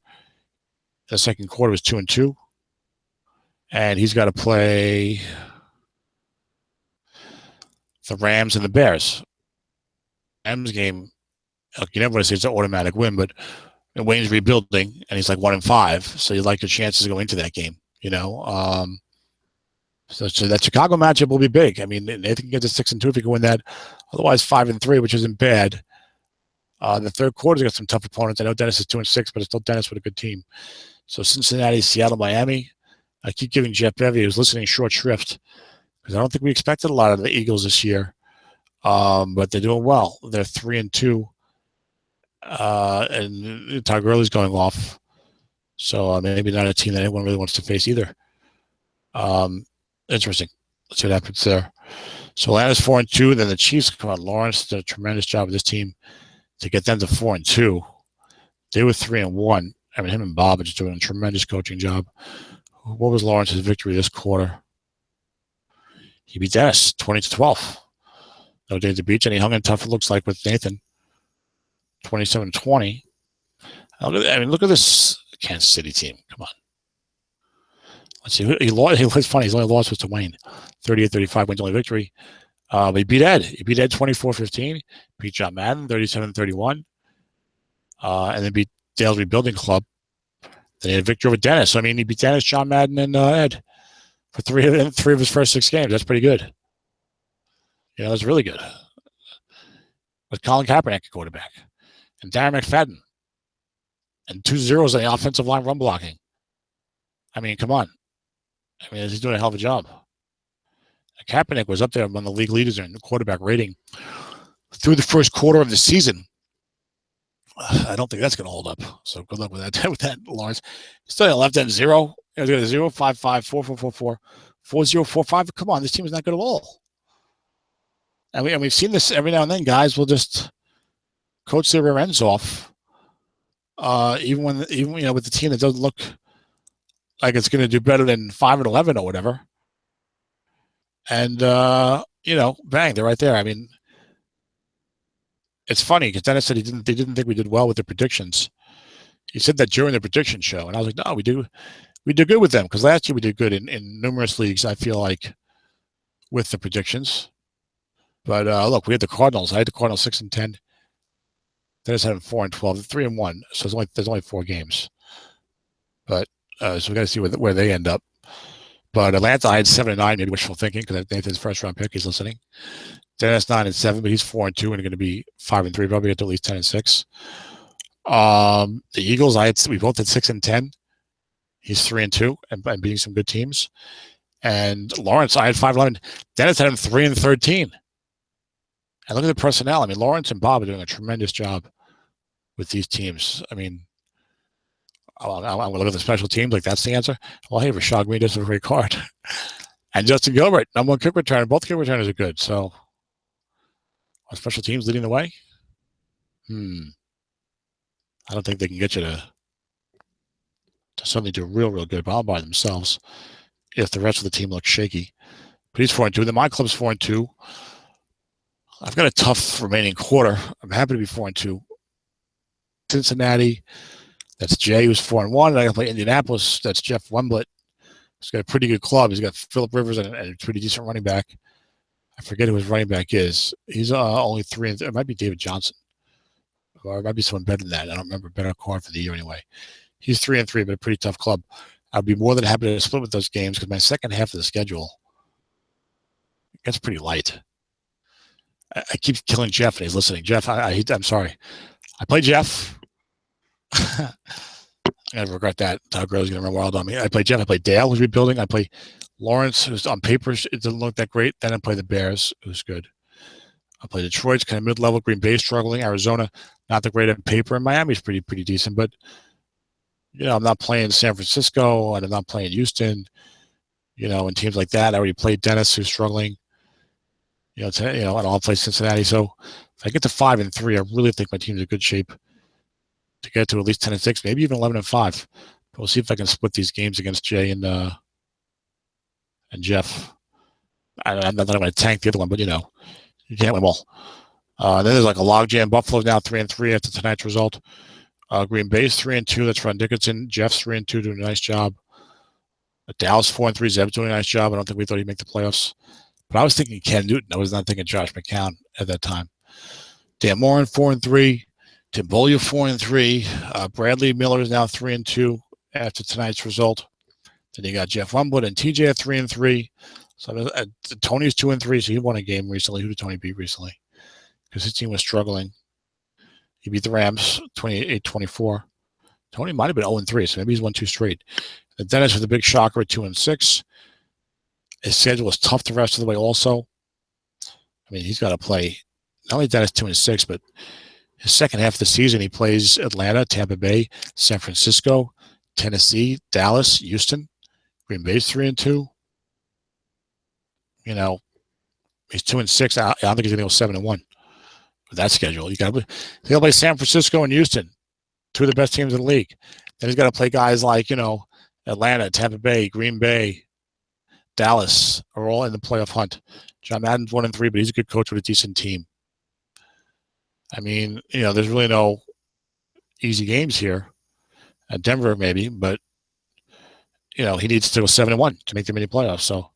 S1: The second quarter was 2-2. And he's got to play the Rams and the Bears. Rams game, you never want to say it's an automatic win, but Wayne's rebuilding, and he's like 1-5, so you like your chances to go into that game, you know. So that Chicago matchup will be big. I mean, Nathan gets a 6-2 if he can win that. Otherwise, 5-3, which isn't bad. The third quarter's got some tough opponents. I know Dennis is 2-6, but it's still Dennis with a good team. So Cincinnati, Seattle, Miami. I keep giving Jeff Bevy, who's listening, short shrift because I don't think we expected a lot of the Eagles this year. But they're doing well. They're 3-2. And Todd Gurley's going off. So maybe not a team that anyone really wants to face either. Interesting. Let's see what happens there. So Atlanta's 4-2. Then the Chiefs, come on, Lawrence did a tremendous job with this team to get them to 4-2. They were 3-1. I mean, him and Bob are just doing a tremendous coaching job. What was Lawrence's victory this quarter? He beat Dennis 20-12. No day at the beach, and he hung in tough, it looks like, with Nathan. 27-20. Look at this Kansas City team. Come on. Let's see. He lost. It's funny. His only loss was to Wayne. 38-35 wins only victory. But he beat Ed. He beat Ed 24-15. Beat John Madden 37-31. And then beat Dale's Rebuilding Club. Then he had a victory over Dennis. So, he beat Dennis, John Madden, and Ed for three of his first 6 games. That's pretty good. That's really good. With Colin Kaepernick at quarterback. And Darren McFadden. And 2 zeros on the offensive line run blocking. Come on. He's doing a hell of a job. Kaepernick was up there among the league leaders in the quarterback rating through the first quarter of the season. I don't think that's going to hold up. So good luck with that, Lawrence. Still a left end 0. He's got a 0, 5, 5, 4, 4, 4, 4, 4, 0, 4, 5. Come on, this team is not good at all. And we've seen this every now and then. Guys will just coach their rear ends off. Even with the team that doesn't look like it's going to do better than 5-11 or whatever. And bang, they're right there. It's funny because Dennis said they didn't think we did well with the predictions. He said that during the prediction show, and I was like, no, we did good with them because last year we did good in numerous leagues. I feel like with the predictions, but look, we had the Cardinals. I had the Cardinals 6-10. Dennis had them 4-12, 3-1. So there's only 4 games, but so we got to see where they end up. But Atlanta, I had 7-9, maybe wishful thinking because Nathan's first round pick. He's listening. Dennis 9-7, but he's 4-2 and going to be 5-3. Probably get to at least 10-6. The Eagles, we both had 6-10. He's 3-2 and beating some good teams. And Lawrence, I had 5-11. Dennis had him 3-13. And look at the personnel. Lawrence and Bob are doing a tremendous job with these teams. I'm going to look at the special teams like that's the answer. Well, hey, Rashad Green does a great card. And Justin Gilbert, number 1 kick returner. Both kick returners are good. So, are special teams leading the way? I don't think they can get you to suddenly do real good all by themselves if the rest of the team looks shaky. But he's 4-2. Then my club's 4-2. I've got a tough remaining quarter. I'm happy to be 4-2. Cincinnati, that's Jay, who's 4-1. And I got to play Indianapolis. That's Jeff Wemblett. He's got a pretty good club. He's got Phillip Rivers and a pretty decent running back. I forget who his running back is. He's only 3. It might be David Johnson. Or it might be someone better than that. I don't remember. Better card for the year anyway. He's 3-3, but a pretty tough club. I'd be more than happy to split with those games because my second half of the schedule gets pretty light. I keep killing Jeff and he's listening. Jeff, I'm sorry. I play Jeff. I gotta regret that. Todd Grove's gonna run wild on me. I play Jeff. I play Dale, who's rebuilding. I play Lawrence, who's on paper it doesn't look that great. Then I play the Bears, who's good. I play Detroit's kind of mid-level. Green Bay struggling. Arizona, not the great on paper. And Miami's pretty decent. But I'm not playing San Francisco and I'm not playing Houston. And teams like that. I already played Dennis, who's struggling. And I'll play Cincinnati. So if I get to 5-3, I really think my team's in good shape to get to at least 10-6, maybe even 11-5. But we'll see if I can split these games against Jay and Jeff. I'm not going to tank the other one, but you can't win them all. Then there's like a logjam. Buffalo's now 3-3 after tonight's result. Green Bay's 3-2. That's Ron Dickinson. Jeff's 3-2, doing a nice job. Dallas 4-3. Zeb's doing a nice job. I don't think we thought he'd make the playoffs. But I was thinking Ken Newton. I was not thinking Josh McCown at that time. Dan Morin 4-3. Tim Bollier 4-3. Bradley Miller is now 3-2 after tonight's result. Then you got Jeff Wemblett and TJ at 3-3. So Tony's 2-3. So he won a game recently. Who did Tony beat recently? Because his team was struggling. He beat the Rams 28-24. Tony might have been 0-3, so maybe he's won 2 straight. And Dennis with a big shocker at 2-6. His schedule is tough the rest of the way also. He's got to play not only Dennis 2-6, but his second half of the season, he plays Atlanta, Tampa Bay, San Francisco, Tennessee, Dallas, Houston. Green Bay's 3-2. He's 2-6. I don't think he's going to go 7-1 with that schedule. You got to play San Francisco and Houston, 2 of the best teams in the league. Then he's got to play guys like Atlanta, Tampa Bay, Green Bay, Dallas are all in the playoff hunt. John Madden's 1-3, but he's a good coach with a decent team. I mean, there's really no easy games here. At Denver, maybe, but he needs to go 7-1 to make the mini playoffs. So,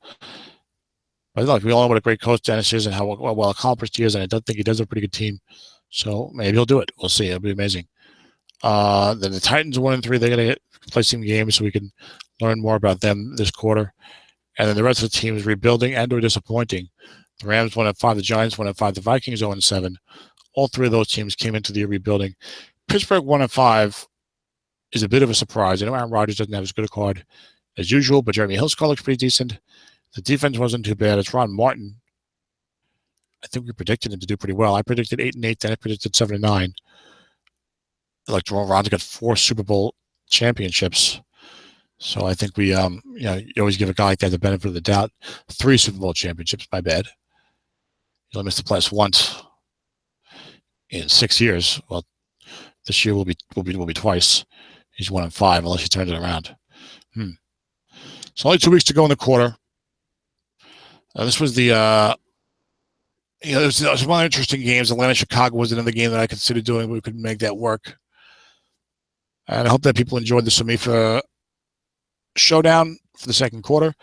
S1: but look, we all know what a great coach Dennis is and how well accomplished he is, and I don't think he does a pretty good team. So maybe he'll do it. We'll see. It'll be amazing. Then the Titans 1-3. They're going to play some games so we can learn more about them this quarter. And then the rest of the team is rebuilding and/or disappointing. The Rams 1-5. The Giants 1-5. The Vikings 0-7. All three of those teams came into the year rebuilding. Pittsburgh 1-5 is a bit of a surprise. I know Aaron Rodgers doesn't have as good a card as usual, but Jeremy Hill's card looks pretty decent. The defense wasn't too bad. It's Ron Martin. I think we predicted him to do pretty well. I predicted 8-8, then I predicted 7-9. Like Ron's got 4 Super Bowl championships. So I think we, you always give a guy like that the benefit of the doubt. 3 Super Bowl championships, my bad. He only missed the playoffs once in 6 years. Well, this year will be twice. He's 1-5 unless he turns it around. So only 2 weeks to go in the quarter. This was the, it was one of the interesting games. Atlanta-Chicago was another game that I considered doing, but we couldn't make that work. And I hope that people enjoyed the SOMIFA showdown for the second quarter.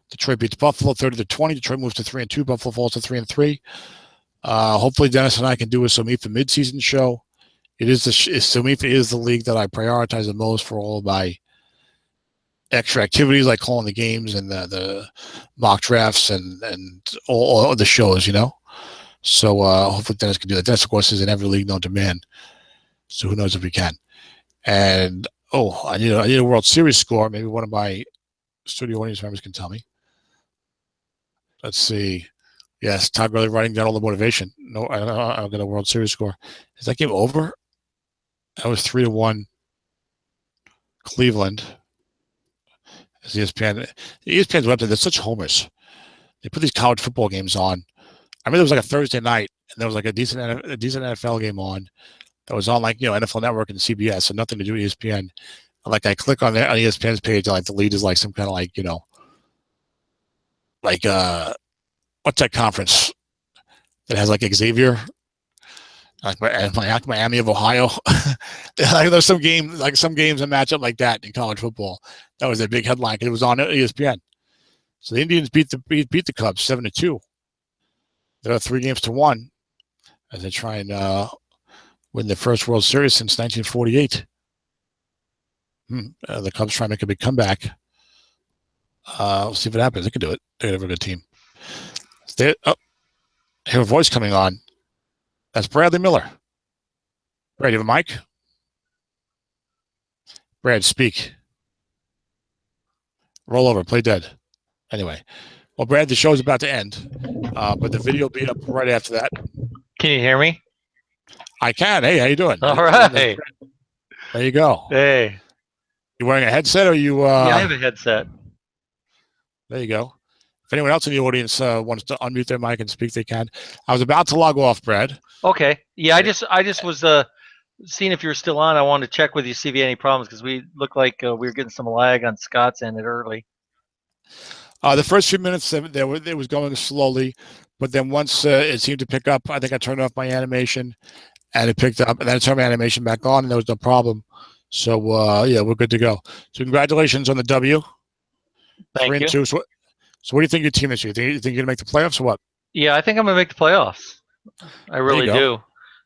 S1: Detroit beats Buffalo 30-20. Detroit moves to 3-2. Buffalo falls to 3-3. Hopefully Dennis and I can do a SOMIFA midseason show. SOMIFA is the league that I prioritize the most for all of my extra activities like calling the games and the mock drafts and all the shows, So hopefully Dennis can do that. Dennis, of course, is in every league known to man. So who knows if we can. And, I need a World Series score. Maybe one of my studio audience members can tell me. Let's see. Yes, Todd really writing down all the motivation. No, I don't get a World Series score. Is that game over? That was 3-1 Cleveland. As ESPN's website, they're such homers. They put these college football games on. I mean, there was like a Thursday night, and there was like a decent NFL game on that was on NFL Network and CBS, so nothing to do with ESPN. And I click on ESPN's page, and the lead is some kind of what's that conference that has Xavier, Miami of Ohio. There's some games that match up like that in college football. That was a big headline because it was on ESPN. So the Indians beat the Cubs 7-2. They're 3-1 as they try and win their first World Series since 1948. The Cubs try and make a big comeback. We'll see what happens. They can do it. They have a good team. I hear a voice coming on. That's Bradley Miller. Brad, you have a mic? Brad, speak. Roll over. Play dead. Anyway. Well, Brad, the show's about to end, but the video will be up right after that.
S2: Can you hear me?
S1: I can. Hey, how you doing?
S2: All right.
S1: There you go.
S2: Hey.
S1: You wearing a headset or you?
S2: Yeah, I have a headset.
S1: There you go. If anyone else in the audience wants to unmute their mic and speak, they can. I was about to log off, Brad.
S2: Okay. Yeah, I just was seeing if you're still on. I wanted to check with you, see if you had any problems, because we looked like we were getting some lag on Scott's end early.
S1: The first few minutes, it was going slowly, but then once it seemed to pick up, I think I turned off my animation, and it picked up, and then I turned my animation back on, and there was no problem. So, yeah, we're good to go. So congratulations on the W.
S2: Thank you.
S1: So what do you think of your team this year? You think you're going to make the playoffs or what?
S2: Yeah, I think I'm going to make the playoffs. I really do.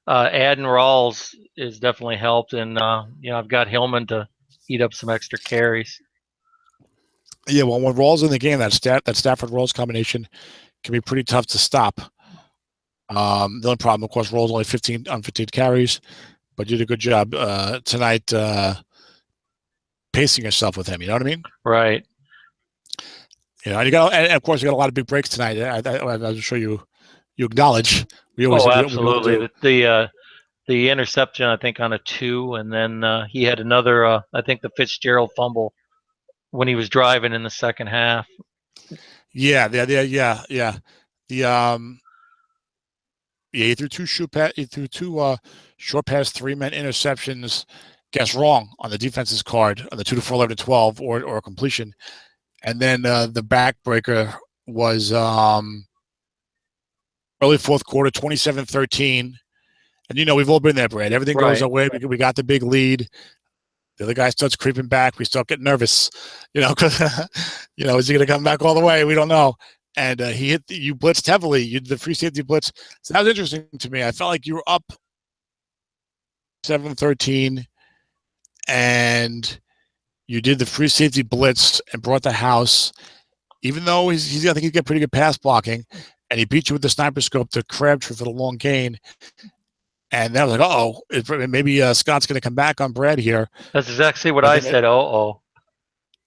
S2: Adding Rawls has definitely helped, and I've got Hillman to eat up some extra carries.
S1: Yeah, well, when Rawls in the game, that Stafford-Rawls combination can be pretty tough to stop. The only problem, of course, Rawls only 15 carries, but you did a good job tonight pacing yourself with him. You know what I mean?
S2: Right.
S1: And of course, you got a lot of big breaks tonight. I'm sure you acknowledge.
S2: Absolutely. The interception, I think, on a 2, and then he had another. I think the Fitzgerald fumble when he was driving in the second half.
S1: Yeah. He threw two short pass 3-man interceptions. Guess wrong on the defense's card on the 2 to 4, 11 to 12 or a completion. And then the backbreaker was early fourth quarter, 27-13. And we've all been there, Brad. Everything goes
S2: Right.
S1: our way. We got the big lead. The other guy starts creeping back. We start getting nervous, because is he going to come back all the way? We don't know. And you blitzed heavily. You did the free safety blitz. So that was interesting to me. I felt like you were up 7-13, and you did the free safety blitz and brought the house. Even though I think he's got pretty good pass blocking, and he beat you with the sniper scope to Crabtree for the long gain. And that was like, maybe Scott's going to come back on Brad here.
S2: That's exactly what I said.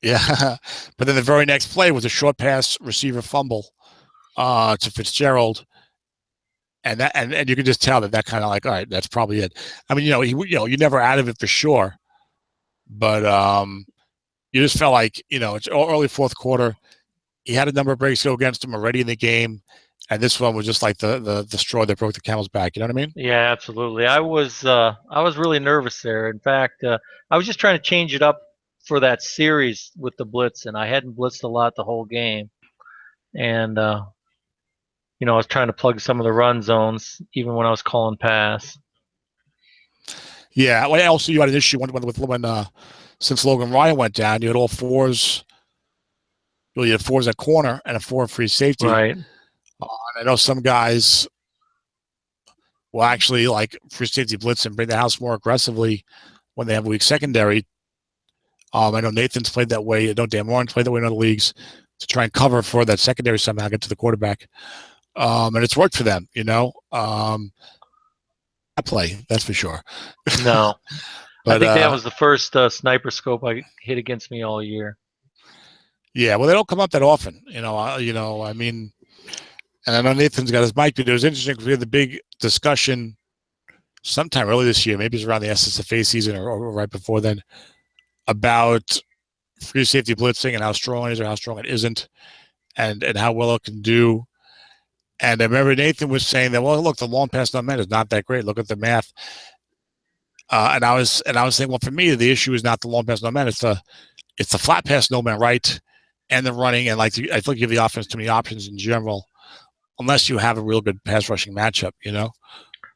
S1: Yeah. But then the very next play was a short pass receiver fumble to Fitzgerald. And you could just tell that kind of like, all right, that's probably it. I mean, you're never out of it for sure. But you just felt like, it's early fourth quarter. He had a number of breaks go against him already in the game. And this one was just like the straw that broke the camel's back. You know what I mean?
S2: Yeah, absolutely. I was really nervous there. In fact, I was just trying to change it up for that series with the blitz, and I hadn't blitzed a lot the whole game. And I was trying to plug some of the run zones even when I was calling pass.
S1: Yeah. Well, also you had an issue when since Logan Ryan went down, you had all fours. You had fours at corner and a 4 free safety.
S2: Right.
S1: I know some guys will actually like free safety blitz and bring the house more aggressively when they have a weak secondary. I know Nathan's played that way. I know Dan Warren played that way in other leagues to try and cover for that secondary somehow, get to the quarterback. And it's worked for them, I play, that's for sure.
S2: No.
S1: But,
S2: I think that was the first sniper scope I hit against me all year.
S1: Yeah, well, they don't come up that often, I mean, and I know Nathan's got his mic, but it was interesting because we had the big discussion sometime early this year, maybe it was around the SSFA season or right before then, about free safety blitzing and how strong it is or how strong it isn't, and how well it can do. And I remember Nathan was saying that, well, look, the long pass no man is not that great. Look at the math. And I was saying, well, for me, the issue is not the long pass no man. It's the flat pass no man right, and the running, and I feel like you give the offense too many options in general, unless you have a real good pass rushing matchup,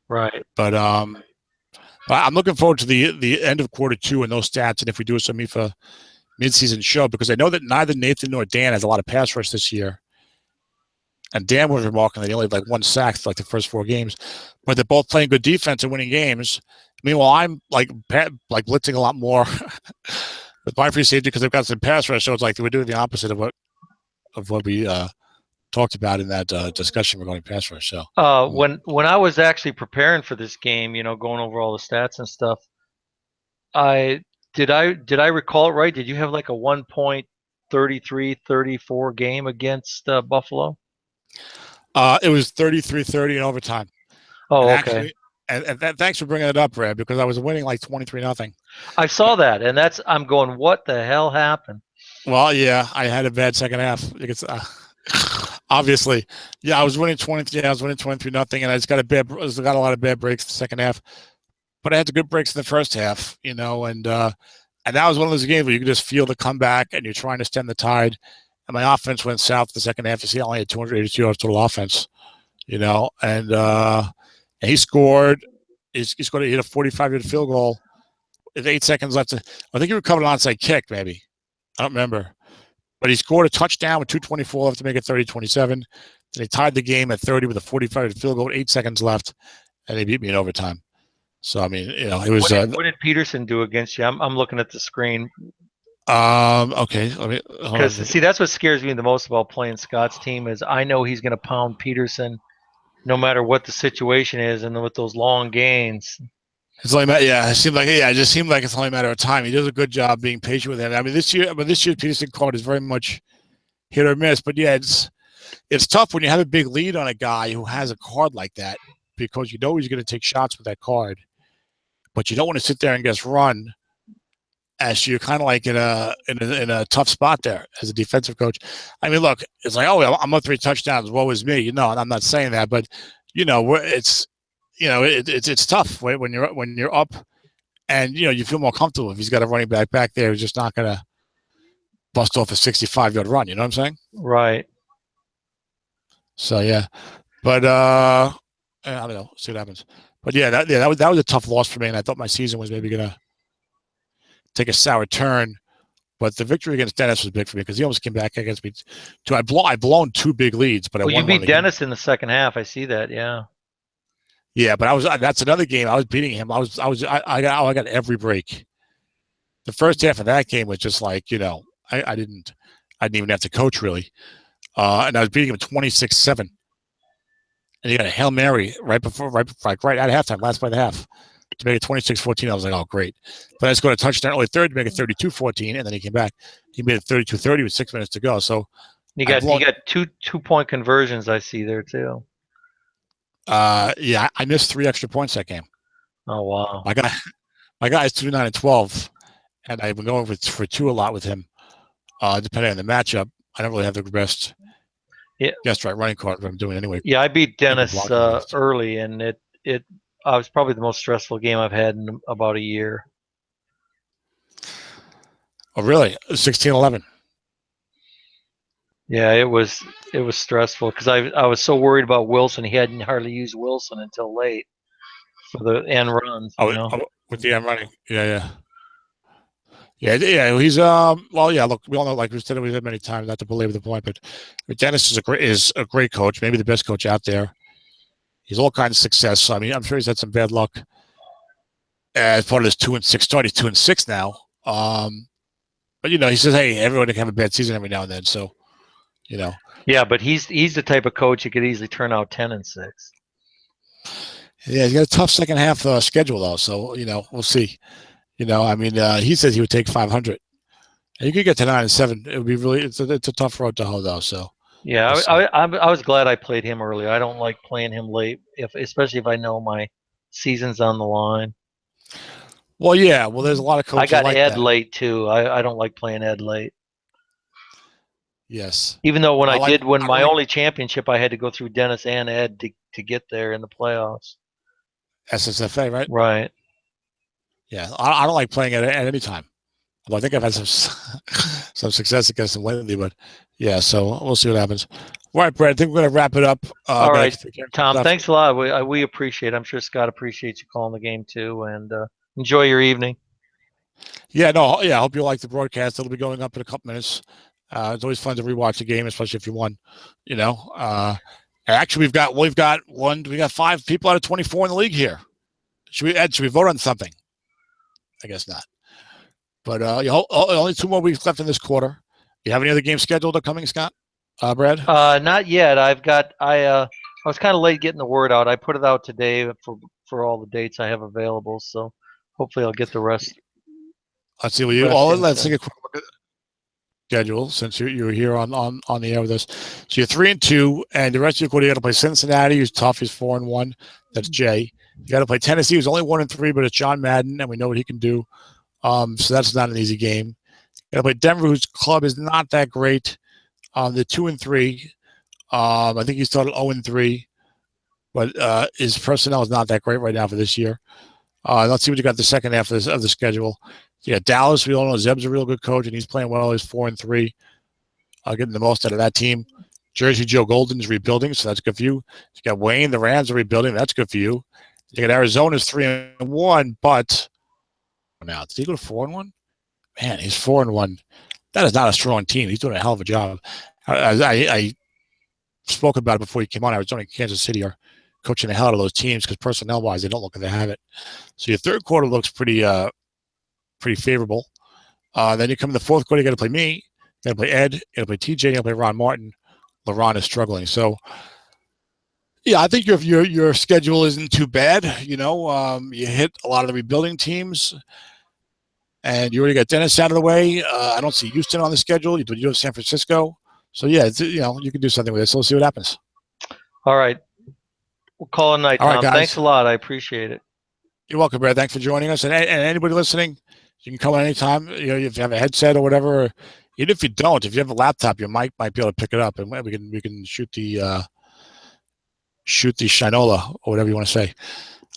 S2: Right.
S1: But I'm looking forward to the end of quarter 2 and those stats, and if we do a SOMIFA midseason show, because I know that neither Nathan nor Dan has a lot of pass rush this year. And Dan was remarking that he only had like 1 sack for like the first 4 games, but they're both playing good defense and winning games. Meanwhile, I'm like blitzing a lot more with my free safety because they've got some pass rush. So it's like we're doing the opposite of what we talked about in that discussion regarding pass rush. So
S2: when I was actually preparing for this game, going over all the stats and stuff, did I recall it right? Did you have like a 1.33-34 game against Buffalo?
S1: It was 33-30 in overtime.
S2: Oh,
S1: and
S2: okay.
S1: Actually, and thanks for bringing it up, Brad, because I was winning like 23-0.
S2: I saw that, and I'm going, what the hell happened?
S1: Well, yeah, I had a bad second half. Obviously, yeah, I was winning 23. I was winning 23-0, and I just got a lot of bad breaks in the second half. But I had the good breaks in the first half, and that was one of those games where you could just feel the comeback, and you're trying to stem the tide. And my offense went south the second half. You see, I only had 282 yards total offense, and he scored. He scored. He hit a 45-yard field goal with 8 seconds left. I think he recovered an onside kick, maybe. I don't remember. But he scored a touchdown with 2:24 left to make it 30-27. Then he tied the game at 30 with a 45-yard field goal with 8 seconds left, and he beat me in overtime. So, I mean, it was.
S2: What did Peterson do against you? I'm looking at the screen.
S1: Okay.
S2: Because see, that's what scares me the most about playing Scott's team is I know he's going to pound Peterson, no matter what the situation is, and with those long gains.
S1: It's only it just seemed like it's only a matter of time. He does a good job being patient with him. I mean, this year Peterson card is very much hit or miss. But yeah, it's tough when you have a big lead on a guy who has a card like that because you know he's going to take shots with that card, but you don't want to sit there and just run. As you're kind of like in a tough spot there as a defensive coach. I mean, look, it's like, oh, I'm up 3 touchdowns. Woe is me, and I'm not saying that, but it's tough when you're up, and you feel more comfortable if he's got a running back there who's just not going to bust off a 65-yard run. You know what I'm saying?
S2: Right.
S1: So yeah, but I don't know. See what happens. But yeah, that was a tough loss for me, and I thought my season was maybe gonna take a sour turn. But the victory against Dennis was big for me because he almost came back against me. I'd blown 2 big leads, but I
S2: Well, you
S1: won one of
S2: beat
S1: the games.
S2: Dennis in the second half. I see that. Yeah.
S1: Yeah, but that's another game. I was beating him. I got every break. The first half of that game was just like, I didn't even have to coach really. And I was beating him 26-7. And he got a Hail Mary right at halftime, last play of the half, to make it 26-14. I was like, oh, great. But I scored a touchdown early third to make it 32-14, and then he came back. He made it 32-30 with 6 minutes to go. So
S2: you got 2-point conversions I see there too.
S1: Yeah, I missed 3 extra points that game.
S2: Oh wow.
S1: My guy is 2-9-12, and I've been going for 2 a lot with him. Depending on the matchup, I don't really have the best running card, but I'm doing anyway.
S2: Yeah, I beat Dennis early, and it was probably the most stressful game I've had in about a year.
S1: Oh, really? 16-11.
S2: Yeah, it was stressful because I was so worried about Wilson. He hadn't hardly used Wilson until late for the end runs.
S1: With the end running. Yeah. He's well, yeah. Look, we all know, like we said many times, not to belabor the point, but Dennis is a great coach, maybe the best coach out there. He's all kinds of success. So, I mean, I'm sure he's had some bad luck as part of this 2-6 start. He's 2-6 now. But he says, hey, everyone can have a bad season every now and then. So,
S2: Yeah, but he's the type of coach who could easily turn out 10-6.
S1: Yeah, he's got a tough second half schedule though. So we'll see. I mean, he says he would take 500. And you could get to 9-7. It would be really. It's a tough road to hoe though. So.
S2: Yeah, I was glad I played him early. I don't like playing him late, especially if I know my season's on the line.
S1: Well, yeah. Well, there's a lot of coaches.
S2: I got
S1: like
S2: Ed
S1: that.
S2: late too. I don't like playing Ed late.
S1: Yes.
S2: Even though when I did win my only championship, I had to go through Dennis and Ed to get there in the playoffs.
S1: SSFA, right?
S2: Right.
S1: Yeah, I don't like playing at any time. Well, I think I've had some success against them lately, but yeah, so we'll see what happens. All right, Brett, I think we're going to wrap it up.
S2: All right, Tom, thanks a lot. We appreciate it. I'm sure Scott appreciates you calling the game too, and enjoy your evening.
S1: Yeah, I hope you like the broadcast. It'll be going up in a couple minutes. It's always fun to rewatch a game, especially if you won. Actually, we've got 5 people out of 24 in the league here. Should we vote on something? I guess not. But only 2 more weeks left in this quarter. You have any other games scheduled upcoming, Scott? Brad?
S2: Not yet. I was kind of late getting the word out. I put it out today for all the dates I have available. So hopefully I'll get the rest.
S1: Let's see. Let's take a quick look at the schedule since you're here on the air with us. So you're 3-2, and the rest of your quarter you got to play Cincinnati, who's tough. He's 4-1. That's Jay. You got to play Tennessee, who's only 1-3, but it's John Madden, and we know what he can do. So that's not an easy game. You got to play Denver, whose club is not that great. They're 2-3. I think he started 0-3, but his personnel is not that great right now for this year. Let's see what you got the second half of the schedule. Yeah, Dallas, we all know Zeb's a real good coach, and he's playing well. He's 4-3, getting the most out of that team. Jersey Joe Golden is rebuilding, so that's good for you. You got Wayne, the Rams are rebuilding. That's good for you. You got Arizona's 3-1, but now did he go to 4-1? Man, he's 4-1. That is not a strong team. He's doing a hell of a job. I spoke about it before he came on. Arizona and Kansas City are coaching the hell out of those teams because personnel-wise, they don't look like they have it. So your third quarter looks pretty favorable. Then you come in the fourth quarter, you got to play me, you got to play Ed, you got to play TJ, you got to play Ron Martin. LeRon is struggling. So, yeah, I think your schedule isn't too bad. You hit a lot of the rebuilding teams, and you already got Dennis out of the way. I don't see Houston on the schedule. You have San Francisco. So, yeah, you can do something with it. So we'll see what happens. All right. We'll call it a night, Tom. All right, thanks a lot. I appreciate it. You're welcome, Brad. Thanks for joining us. And anybody listening, you can call at any time. If you have a headset or whatever, even if you don't, if you have a laptop, your mic might be able to pick it up, and we can shoot the Shinola or whatever you want to say.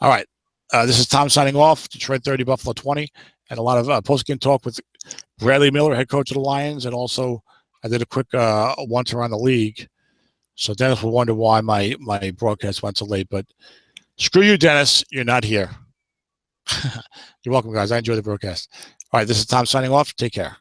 S1: All right. This is Tom signing off. Detroit 30, Buffalo 20, and a lot of post-game talk with Bradley Miller, head coach of the Lions, and also I did a quick once around the league. So Dennis will wonder why my broadcast went so late, but Screw you, Dennis. You're not here. You're welcome, guys. I enjoy the broadcast. All right, this is Tom signing off. Take care.